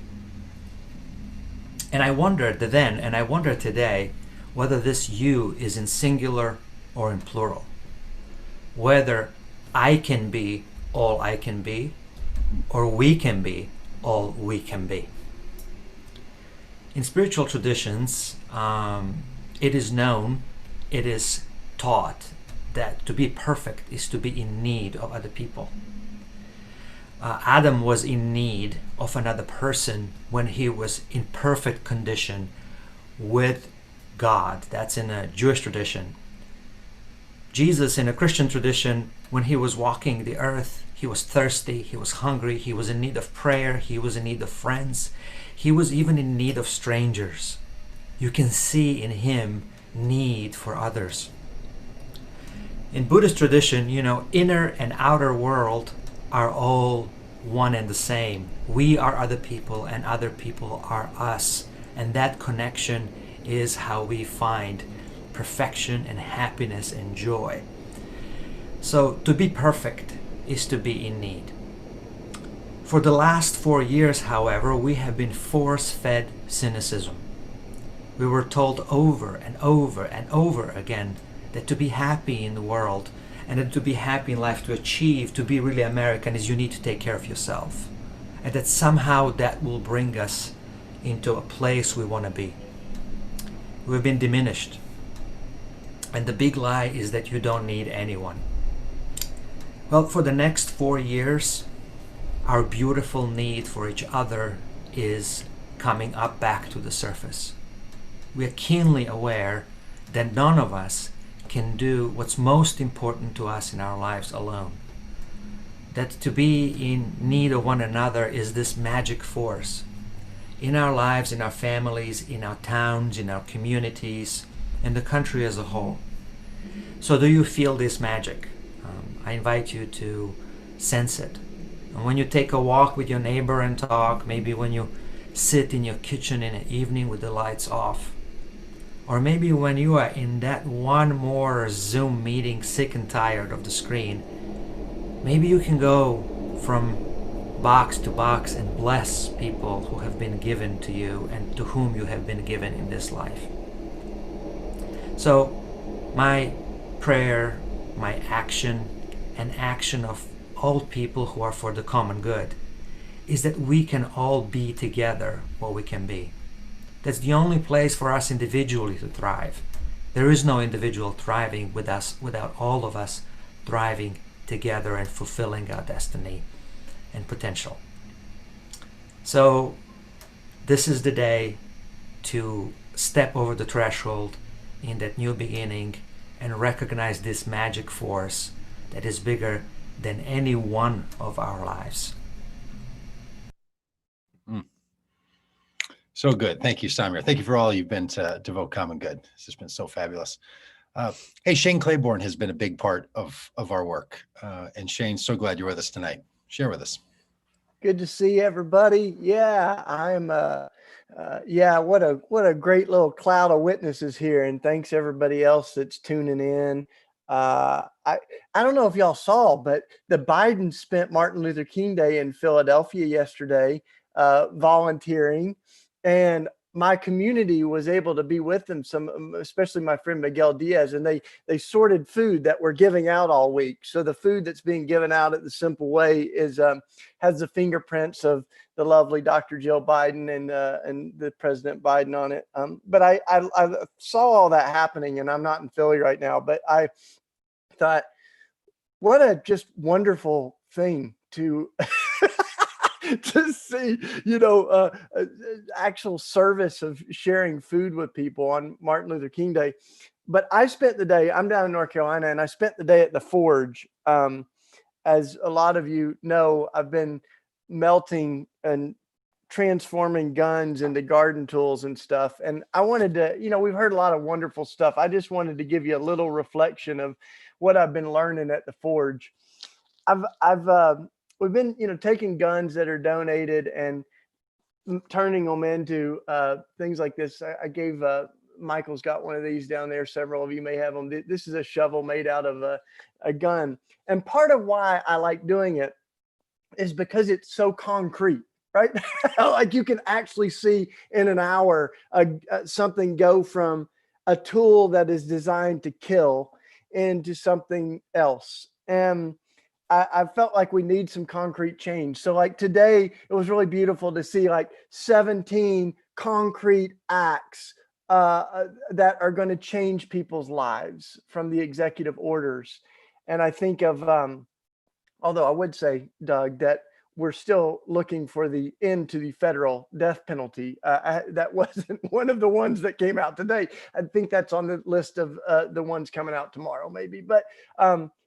R: And I wondered then, and I wonder today, whether this you is in singular or in plural. Whether I can be all I can be, or we can be all we can be. In spiritual traditions, it is known, it is taught that to be perfect is to be in need of other people. Adam was in need of another person when he was in perfect condition with God. That's in a Jewish tradition. Jesus, in a Christian tradition, when he was walking the earth, he was thirsty, he was hungry, he was in need of prayer, he was in need of friends, he was even in need of strangers. You can see in him need for others. In Buddhist tradition, inner and outer world are all one and the same. We are other people and other people are us. And that connection is how we find perfection and happiness and joy. So to be perfect is to be in need. For the last 4 years, however, we have been force-fed cynicism. We were told over and over and over again that to be happy in the world and that to be happy in life, to achieve, to be really American, is you need to take care of yourself. And that somehow that will bring us into a place we want to be. We've been diminished. And the big lie is that you don't need anyone. Well, for the next 4 years, our beautiful need for each other is coming up back to the surface. We are keenly aware that none of us can do what's most important to us in our lives alone. That to be in need of one another is this magic force in our lives, in our families, in our towns, in our communities, and the country as a whole. So do you feel this magic? I invite you to sense it. And when you take a walk with your neighbor and talk, maybe when you sit in your kitchen in the evening with the lights off, or maybe when you are in that one more Zoom meeting, sick and tired of the screen, maybe you can go from box to box and bless people who have been given to you and to whom you have been given in this life. So my prayer, my action, and action of all people who are for the common good is that we can all be together what we can be. That's the only place for us individually to thrive. There is no individual thriving with us without all of us thriving together and fulfilling our destiny and potential. So this is the day to step over the threshold in that new beginning and recognize this magic force that is bigger than any one of our lives.
B: So good. Thank you, Samir. Thank you for all you've been to Vote Common Good. This has been so fabulous. Hey, Shane Claiborne has been a big part of our work. And Shane, so glad you're with us tonight. Share with us.
S: Good to see everybody. Yeah, I'm what a great little cloud of witnesses here, and thanks everybody else that's tuning in. I don't know if y'all saw, but the Biden spent Martin Luther King Day in Philadelphia yesterday, volunteering, and my community was able to be with them, especially my friend Miguel Diaz, and they sorted food that we're giving out all week. So the food that's being given out at the Simple Way is has the fingerprints of the lovely Dr. Jill Biden and the President Biden on it. But I saw all that happening, and I'm not in Philly right now, but I thought, what a just wonderful thing to to see, actual service of sharing food with people on Martin Luther King Day. But I spent the day, I'm down in North Carolina, and I spent the day at the Forge. As a lot of you know, I've been melting and transforming guns into garden tools and stuff. And I wanted to, we've heard a lot of wonderful stuff. I just wanted to give you a little reflection of what I've been learning at the Forge. We've been, taking guns that are donated and turning them into things like this. I gave Michael's got one of these down there. Several of you may have them. This is a shovel made out of a gun. And part of why I like doing it is because it's so concrete, right? Like you can actually see in an hour something go from a tool that is designed to kill into something else. And I felt like we need some concrete change. So like today, it was really beautiful to see like 17 concrete acts that are going to change people's lives from the executive orders. And I think of, although I would say, Doug, that we're still looking for the end to the federal death penalty. That wasn't one of the ones that came out today. I think that's on the list of the ones coming out tomorrow, maybe. But,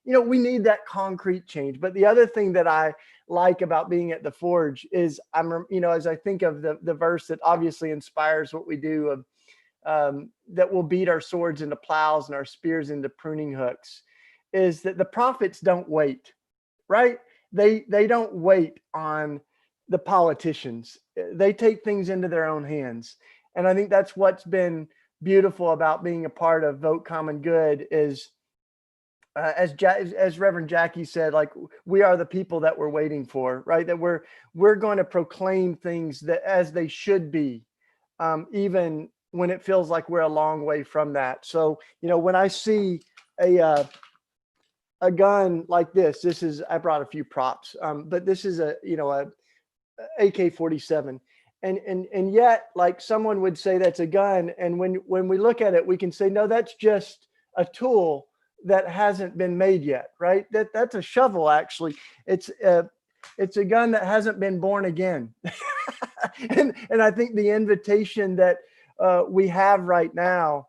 S: we need that concrete change. But the other thing that I like about being at the Forge is as I think of the verse that obviously inspires what we do, that we'll beat our swords into plows and our spears into pruning hooks, is that the prophets don't wait, right? They don't wait on the politicians. They take things into their own hands. And I think that's what's been beautiful about being a part of Vote Common Good is, as Reverend Jacquie said, like we are the people that we're waiting for, right? That we're going to proclaim things that as they should be, even when it feels like we're a long way from that. So, when I see a gun like this is, I brought a few props, but this is a AK-47. And yet, like someone would say that's a gun. And when we look at it, we can say, no, that's just a tool that hasn't been made yet, right? That's a shovel, actually. It's a gun that hasn't been born again. and I think the invitation that we have right now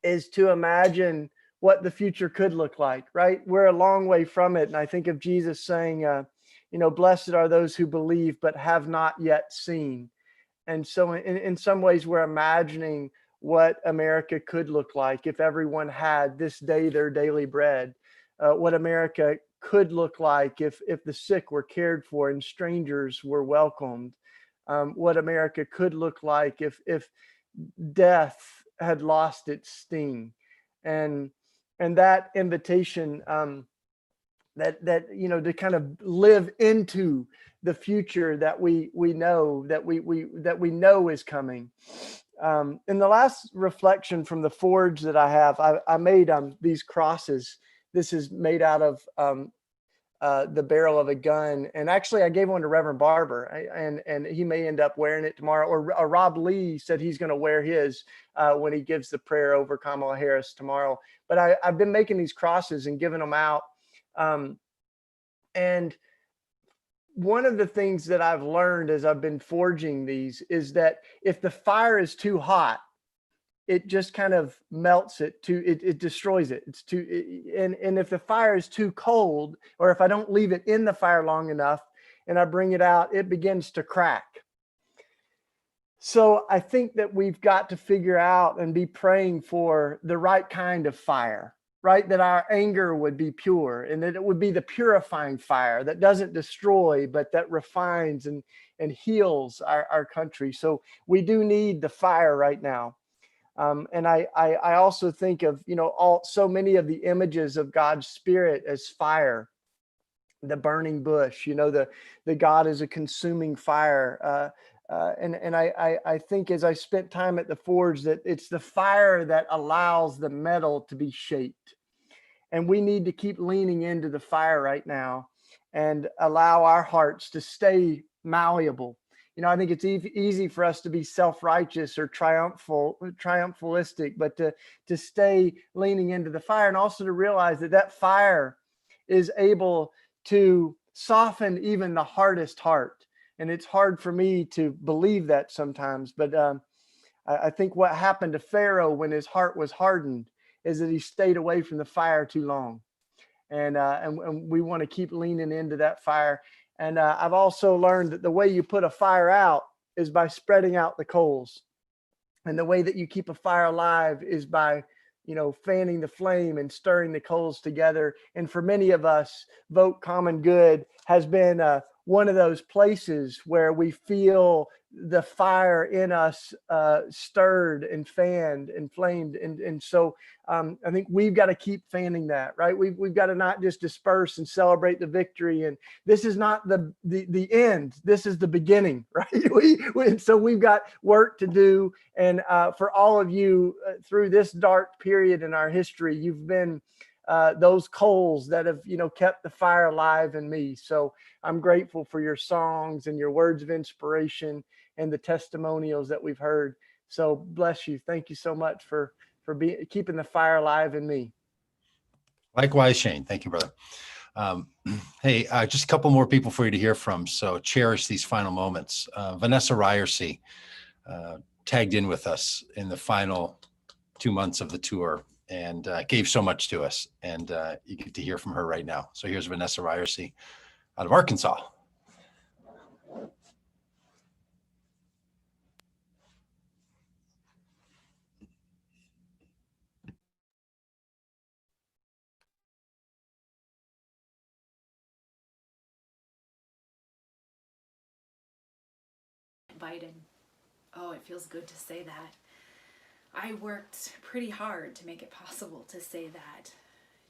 S: is to imagine what the future could look like, right? We're a long way from it. And I think of Jesus saying, blessed are those who believe, but have not yet seen. And so in some ways, we're imagining what America could look like if everyone had this day their daily bread, what America could look like if the sick were cared for and strangers were welcomed, what America could look like if death had lost its sting. And that invitation that to kind of live into the future that we know is coming. In the last reflection from the Forge that I have, I made these crosses. This is made out of the barrel of a gun, and actually I gave one to Reverend Barber, and he may end up wearing it tomorrow. Or Robb Lee said he's going to wear his when he gives the prayer over Kamala Harris tomorrow. But I've been making these crosses and giving them out, and one of the things that I've learned as I've been forging these is that if the fire is too hot, it just kind of melts it, it destroys it. It's too, and if the fire is too cold, or if I don't leave it in the fire long enough and I bring it out, it begins to crack. So I think that we've got to figure out and be praying for the right kind of fire, right? That our anger would be pure, and that it would be the purifying fire that doesn't destroy, but that refines and heals our country. So we do need the fire right now. And I also think of, so many of the images of God's Spirit as fire, the burning bush, the God is a consuming fire. And I think as I spent time at the Forge that it's the fire that allows the metal to be shaped. And we need to keep leaning into the fire right now and allow our hearts to stay malleable. I think it's easy for us to be self-righteous or triumphalistic, but to stay leaning into the fire, and also to realize that fire is able to soften even the hardest heart. And it's hard for me to believe that sometimes, but I think what happened to Pharaoh when his heart was hardened is that he stayed away from the fire too long. And we want to keep leaning into that fire. And I've also learned that the way you put a fire out is by spreading out the coals. And the way that you keep a fire alive is by, fanning the flame and stirring the coals together. And for many of us, Vote Common Good has been one of those places where we feel the fire in us stirred and fanned and flamed. And so I think we've got to keep fanning that, right? We've got to not just disperse and celebrate the victory. And this is not the end. This is the beginning, right? So we've got work to do. And for all of you through this dark period in our history, you've been those coals that have, kept the fire alive in me. So I'm grateful for your songs and your words of inspiration and the testimonials that we've heard. So bless you. Thank you so much for keeping the fire alive in me.
B: Likewise, Shane. Thank you, brother. Hey, just a couple more people for you to hear from. So cherish these final moments. Vanessa Ryerse tagged in with us in the final 2 months of the tour and gave so much to us. And you get to hear from her right now. So here's Vanessa Ryerse out of Arkansas.
T: Biden. Oh, it feels good to say that. I worked pretty hard to make it possible to say that.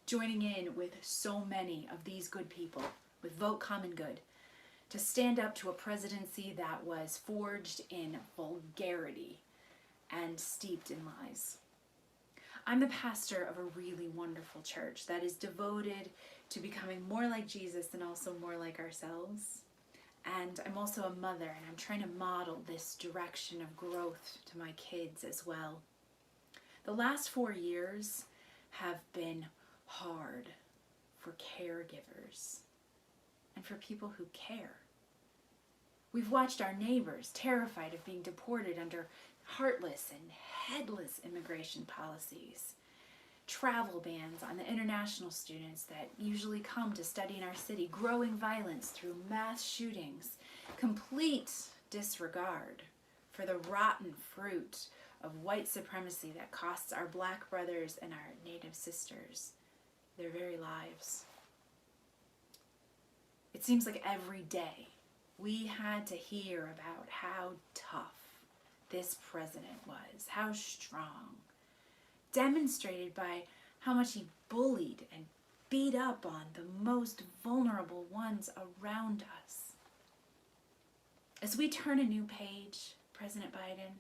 T: Joining in with so many of these good people, with Vote Common Good, to stand up to a presidency that was forged in vulgarity and steeped in lies. I'm the pastor of a really wonderful church that is devoted to becoming more like Jesus and also more like ourselves. And I'm also a mother, and I'm trying to model this direction of growth to my kids as well. The last 4 years have been hard for caregivers and for people who care. We've watched our neighbors terrified of being deported under heartless and headless immigration policies, travel bans on the international students that usually come to study in our city, growing violence through mass shootings, complete disregard for the rotten fruit of white supremacy that costs our Black brothers and our Native sisters their very lives. It seems like every day we had to hear about how tough this president was, how strong, demonstrated by how much he bullied and beat up on the most vulnerable ones around us. As we turn a new page, President Biden,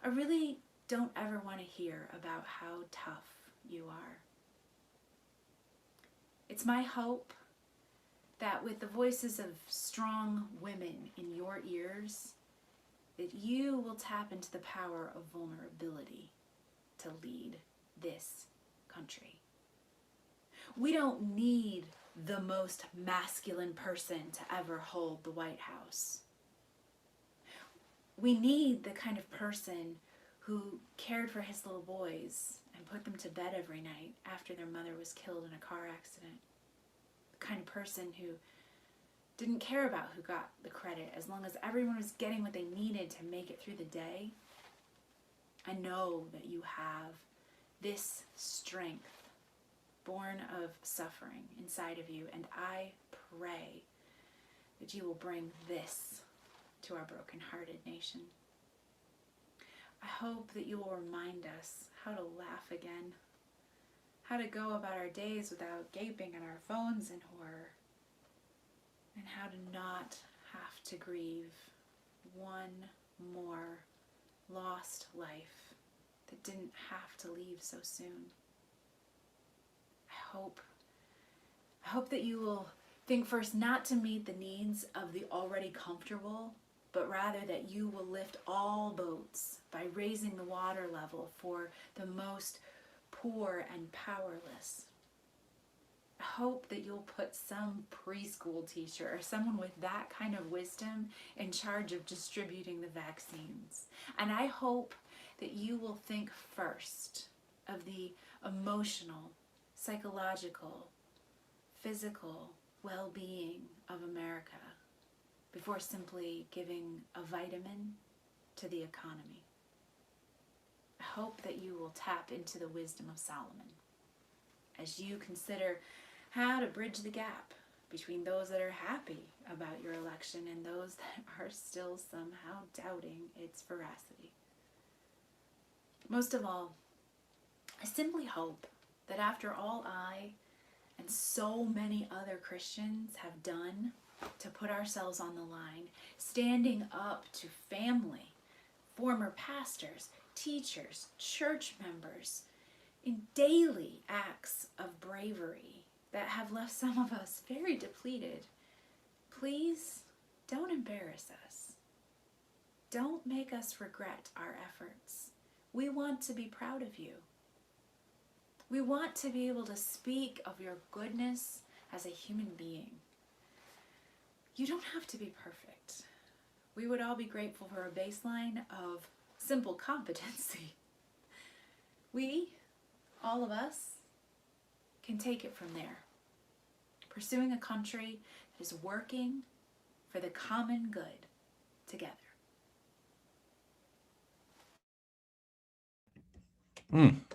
T: I really don't ever want to hear about how tough you are. It's my hope that with the voices of strong women in your ears, that you will tap into the power of vulnerability to lead this country. We don't need the most masculine person to ever hold the White House. We need the kind of person who cared for his little boys and put them to bed every night after their mother was killed in a car accident. The kind of person who didn't care about who got the credit as long as everyone was getting what they needed to make it through the day. I know that you have this strength born of suffering inside of you, and I pray that you will bring this to our broken-hearted nation. I hope that you will remind us how to laugh again, how to go about our days without gaping at our phones in horror, and how to not have to grieve one more lost life that didn't have to leave so soon. I hope that you will think first not to meet the needs of the already comfortable, but rather that you will lift all boats by raising the water level for the most poor and powerless. I hope that you'll put some preschool teacher or someone with that kind of wisdom in charge of distributing the vaccines. And I hope that you will think first of the emotional, psychological, physical, well-being of America before simply giving a vitamin to the economy. I hope that you will tap into the wisdom of Solomon as you consider how to bridge the gap between those that are happy about your election and those that are still somehow doubting its veracity. Most of all, I simply hope that after all I and so many other Christians have done to put ourselves on the line, standing up to family, former pastors, teachers, church members, in daily acts of bravery that have left some of us very depleted, please don't embarrass us. Don't make us regret our efforts. We want to be proud of you. We want to be able to speak of your goodness as a human being. You don't have to be perfect. We would all be grateful for a baseline of simple competency. We, all of us, can take it from there. Pursuing a country that is working for the common good together.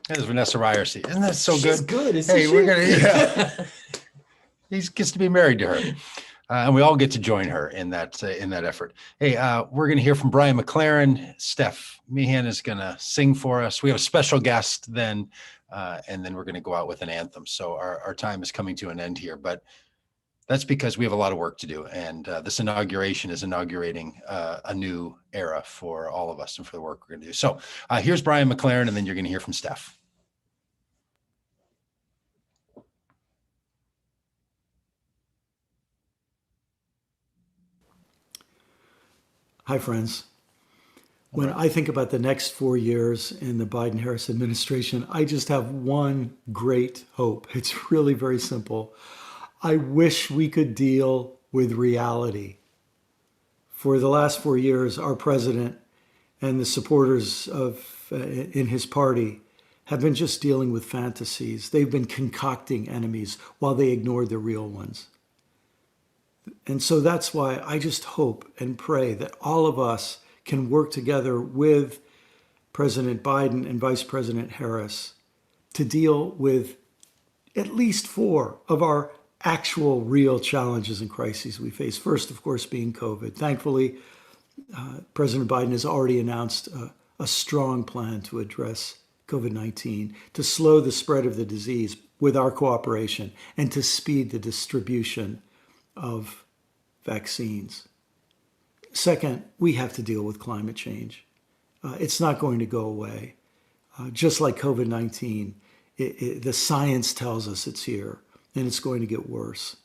B: There's Vanessa Ryerse. Isn't that so
N: She's
B: good?
N: good, isn't
B: Hey,
N: she?
B: we're gonna. Yeah. He gets to be married to her, and we all get to join her in that effort. Hey, we're gonna hear from Brian McLaren. Steff, Mahan is gonna sing for us. We have a special guest then, and then we're gonna go out with an anthem. So our time is coming to an end here, but that's because we have a lot of work to do, and this inauguration is inaugurating a new era for all of us and for the work we're going to do. So here's Brian McLaren, and then you're going to hear from Steff.
U: Hi, friends. When I think about the next 4 years in the Biden-Harris administration, I just have one great hope. It's really very simple. I wish we could deal with reality. For the last 4 years, our president and the supporters in his party have been just dealing with fantasies. They've been concocting enemies while they ignored the real ones. And so that's why I just hope and pray that all of us can work together with President Biden and Vice President Harris to deal with at least 4 of our actual real challenges and crises we face. First, of course, being COVID. Thankfully, President Biden has already announced a strong plan to address COVID-19, to slow the spread of the disease with our cooperation, and to speed the distribution of vaccines. Second, we have to deal with climate change. It's not going to go away. Just like COVID-19, the science tells us it's here, and it's going to get worse.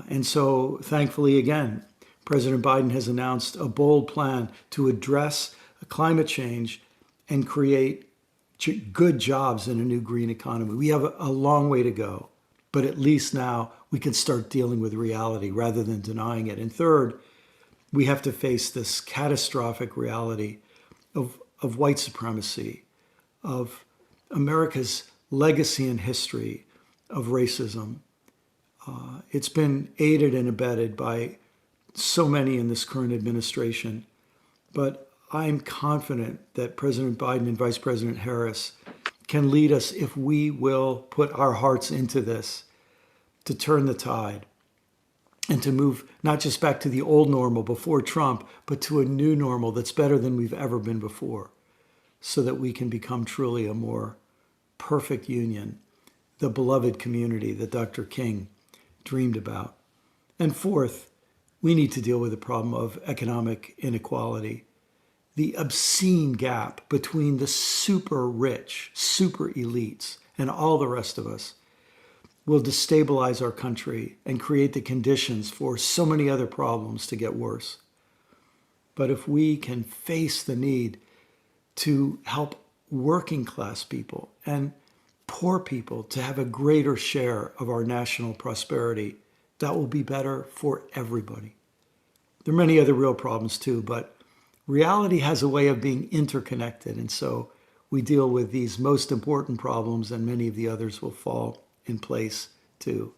U: And so, thankfully, again, President Biden has announced a bold plan to address climate change and create good jobs in a new green economy. We have a long way to go, but at least now we can start dealing with reality rather than denying it. And third, we have to face this catastrophic reality of white supremacy, of America's legacy and history of racism. It's been aided and abetted by so many in this current administration, but I'm confident that President Biden and Vice President Harris can lead us if we will put our hearts into this, to turn the tide and to move not just back to the old normal before Trump, but to a new normal that's better than we've ever been before, so that we can become truly a more perfect union, the beloved community that Dr. King dreamed about. And fourth, we need to deal with the problem of economic inequality, the obscene gap between the super rich, super elites, and all the rest of us will destabilize our country and create the conditions for so many other problems to get worse. But if we can face the need to help working class people and poor people to have a greater share of our national prosperity, that will be better for everybody. There are many other real problems too, but reality has a way of being interconnected. And so we deal with these most important problems, and many of the others will fall in place too.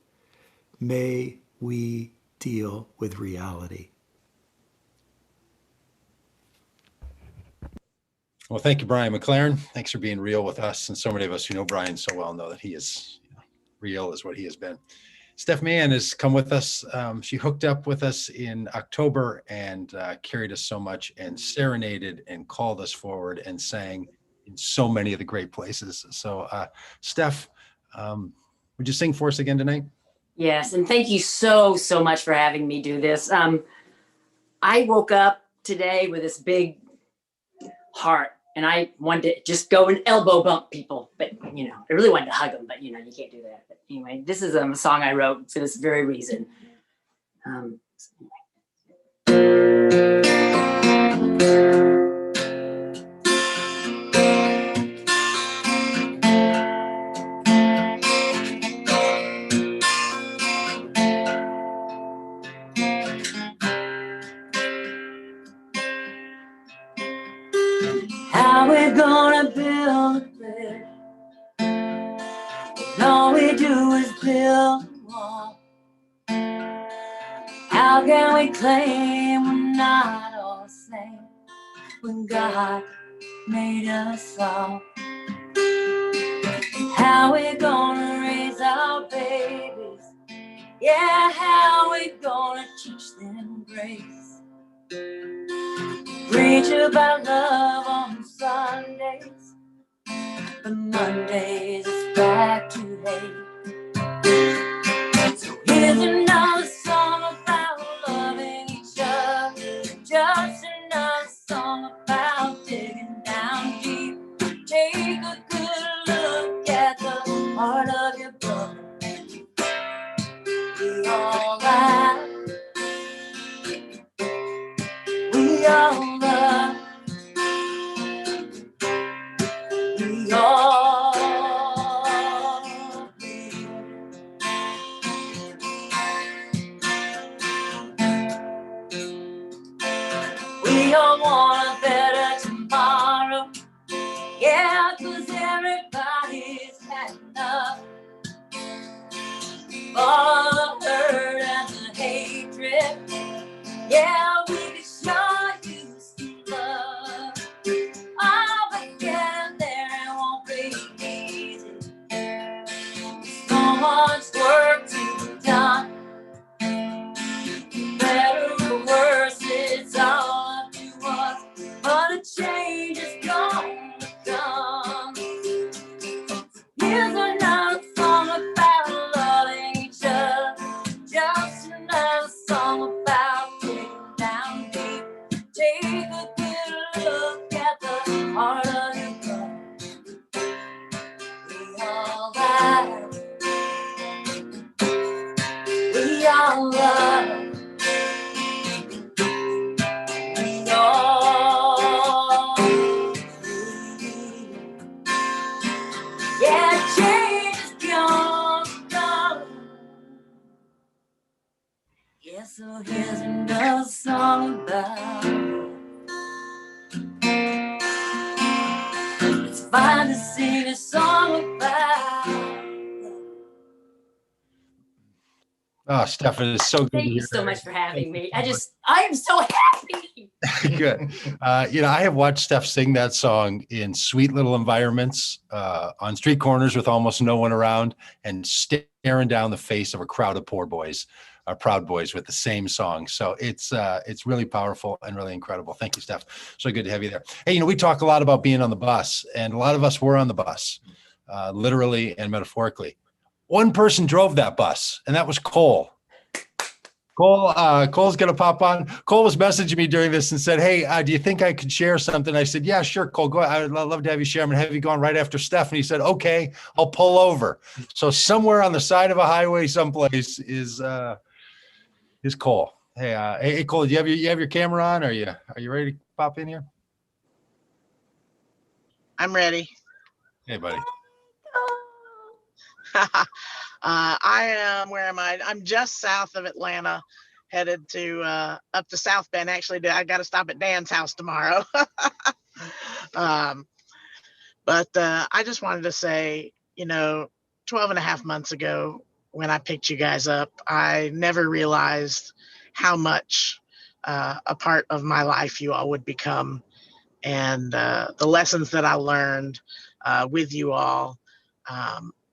U: May we deal with reality.
B: Well, thank you, Brian McLaren. Thanks for being real with us. And so many of us who know Brian so well know that he is real as what he has been. Steff Mahan has come with us. She hooked up with us in October and carried us so much and serenaded and called us forward and sang in so many of the great places. So Steff, would you sing for us again tonight?
C: Yes, and thank you so much for having me do this. I woke up today with this big heart, and I wanted to just go and elbow bump people, but I really wanted to hug them, but you can't do that. But anyway, this is a song I wrote for this very reason. How we gonna build a bridge? All we do is build a wall. How can we claim we're not all the same when God made us all? How we gonna raise our babies? Yeah, how we gonna teach them grace? Preach about love on Sundays, but Mondays it's back to hate. So here's another song about loving each other, just another song about digging down deep. Take a good look at the heart of your brother. We all laugh, we all love, we all feel. We all want a better tomorrow. Yeah, 'cause everybody's had enough. All the hurt and the hatred. Yeah, we could sure use some love. Oh, but getting there it won't be easy. So much work to be done. Better or worse, it's all up to us. But a change is gonna come. Here's another song about loving each other. Just another song about digging down deep. Take a good look at the heart of your brother. We all laugh, we all love, we all feel. Yeah, change is gonna come. Yeah, so here's another song about. It's fine to sing a song about.
B: Oh, Steff, it is so good
C: Thank
B: to
C: you
B: hear.
C: so much for having me. I am so happy.
B: Good. I have watched Steff sing that song in sweet little environments, on street corners with almost no one around, and staring down the face of a crowd of poor boys, Proud Boys, with the same song. So it's really powerful and really incredible. Thank you, Steff. So good to have you there. Hey, we talk a lot about being on the bus, and a lot of us were on the bus, literally and metaphorically. One person drove that bus, and that was Cole. Cole's going to pop on. Cole was messaging me during this and said, hey, do you think I could share something? I said, yeah, sure, Cole, go ahead. I'd love to have you share. I'm going to have you going right after Steff. And he said, okay, I'll pull over. So somewhere on the side of a highway someplace is Cole. Hey, Cole, do you have your camera on? Are you ready to pop in here?
V: I'm ready.
B: Hey, buddy.
V: I am, where am I? I'm just south of Atlanta, headed to up to South Bend. Actually, I got to stop at Dan's house tomorrow. But I just wanted to say, 12 and a half months ago, when I picked you guys up. I never realized how much a part of my life you all would become, and the lessons that I learned with you all,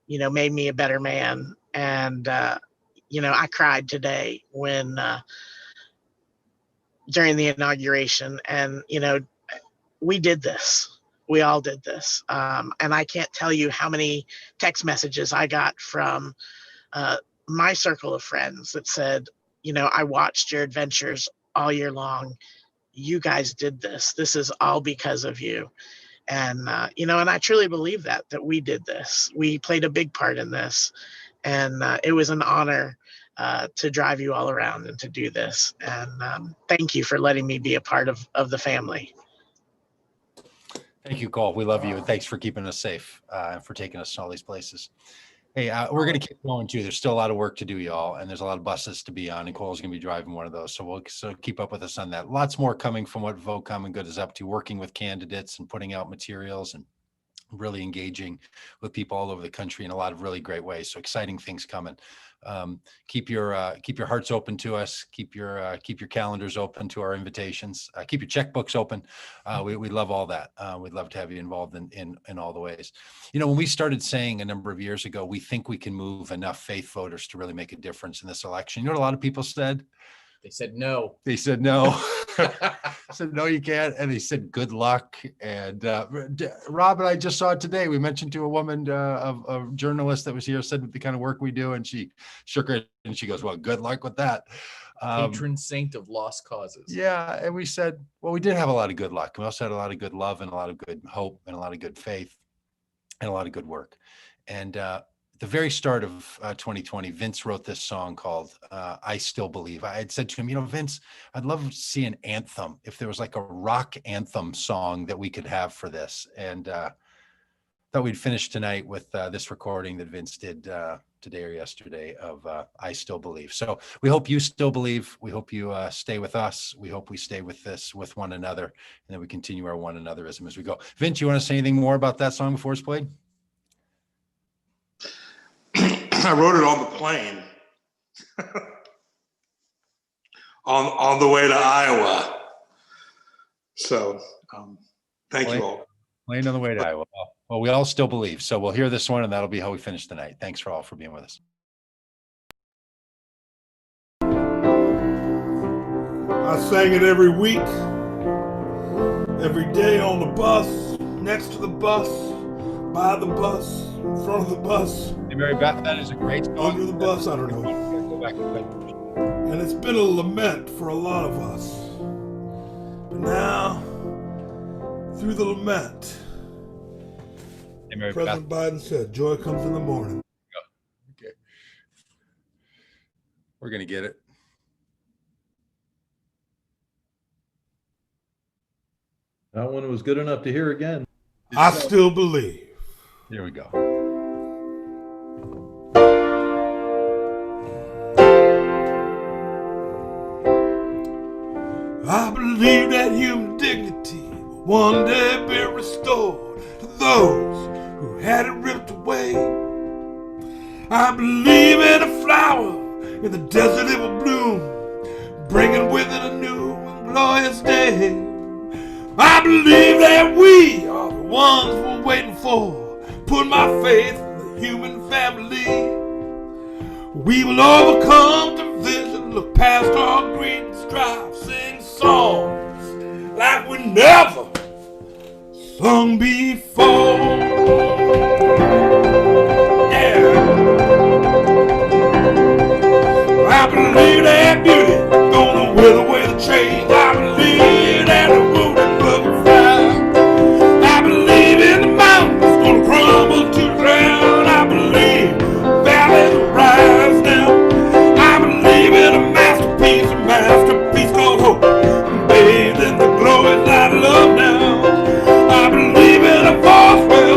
V: made me a better man. And I cried today when during the inauguration, and we did this. We all did this. And I can't tell you how many text messages I got from my circle of friends that said, I watched your adventures all year long. You guys did this. This is all because of you. And, and I truly believe that we did this. We played a big part in this. And it was an honor to drive you all around and to do this. And thank you for letting me be a part of the family.
B: Thank you, Cole. We love you, and thanks for keeping us safe and for taking us to all these places. Hey, we're going to keep going too. There's still a lot of work to do, y'all, and there's a lot of buses to be on, and Cole's going to be driving one of those. So we'll keep up with us on that. Lots more coming from what Vote Common Good is up to, working with candidates and putting out materials and really engaging with people all over the country in a lot of really great ways. So exciting things coming. Keep your hearts open to us. Keep your calendars open to our invitations. Keep your checkbooks open. We love all that. We'd love to have you involved in all the ways. When we started saying a number of years ago, we think we can move enough faith voters to really make a difference in this election. You know what a lot of people said?
A: They said no.
B: They said no. Said no, you can't. And they said good luck. And Rob and I just saw it today. We mentioned to a woman, a journalist that was here, said the kind of work we do, and she shook her head and she goes, "Well, good luck with that."
A: Patron saint of lost causes.
B: Yeah, and we said, well, we did have a lot of good luck. We also had a lot of good love and a lot of good hope and a lot of good faith and a lot of good work. And the very start of 2020, Vince wrote this song called I Still Believe. I had said to him, Vince, I'd love to see an anthem, if there was like a rock anthem song that we could have for this. And thought we'd finish tonight with this recording that Vince did today or yesterday of I Still Believe. So we hope you still believe. We hope you stay with us. We hope we stay with this, with one another, and then we continue our one anotherism as we go. Vince, you want to say anything more about that song before it's played?
M: I wrote it on the plane on the way to Iowa. So thank you all.
B: Plane on the way to Iowa. Well, we all still believe. So we'll hear this one, and that'll be how we finish tonight. Thanks for all for being with us.
M: I sang it every week, every day on the bus, next to the bus, by the bus, in front of the bus.
B: Hey, Mary Beth, that is a great song.
M: Under the bus, I don't know.
B: Go back and play.
M: And it's been a lament for a lot of us. But now, through the lament,
B: hey, Mary
M: President Biden said, joy comes in the morning.
B: Okay. We're going to get it.
Q: That one was good enough to hear again.
M: I still believe.
B: Here we go.
M: I believe that human dignity will one day be restored to those who had it ripped away. I believe in a flower in the desert it will bloom, bringing with it a new and glorious day. I believe that we are the ones we're waiting for. Put my faith in the human family. We will overcome division, look past our greed and strive, sing songs like we never sung before. Yeah. I believe that beauty gonna wither away the chains. I believe that the wounded will fly. I believe in the mountains gonna crumble to the ground. I believe valleys will rise now. I believe in a masterpiece called hope, bathed in the glorious light of love now. I believe in a force where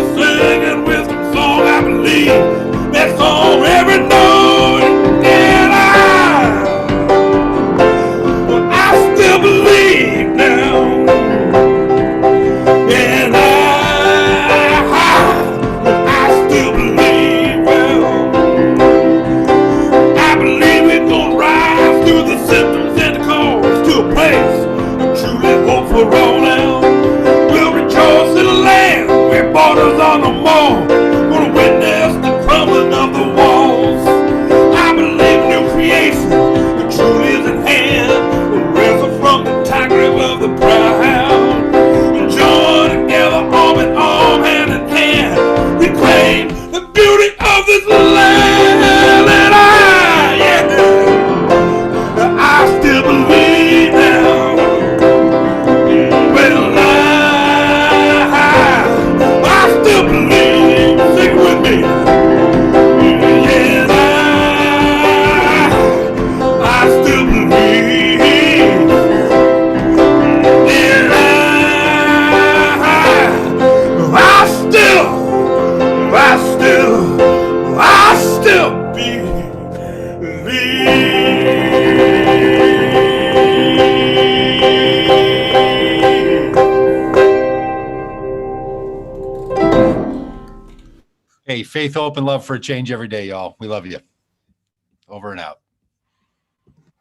B: Hey, faith, hope, and love for a change every day, y'all. We love you. Over and out.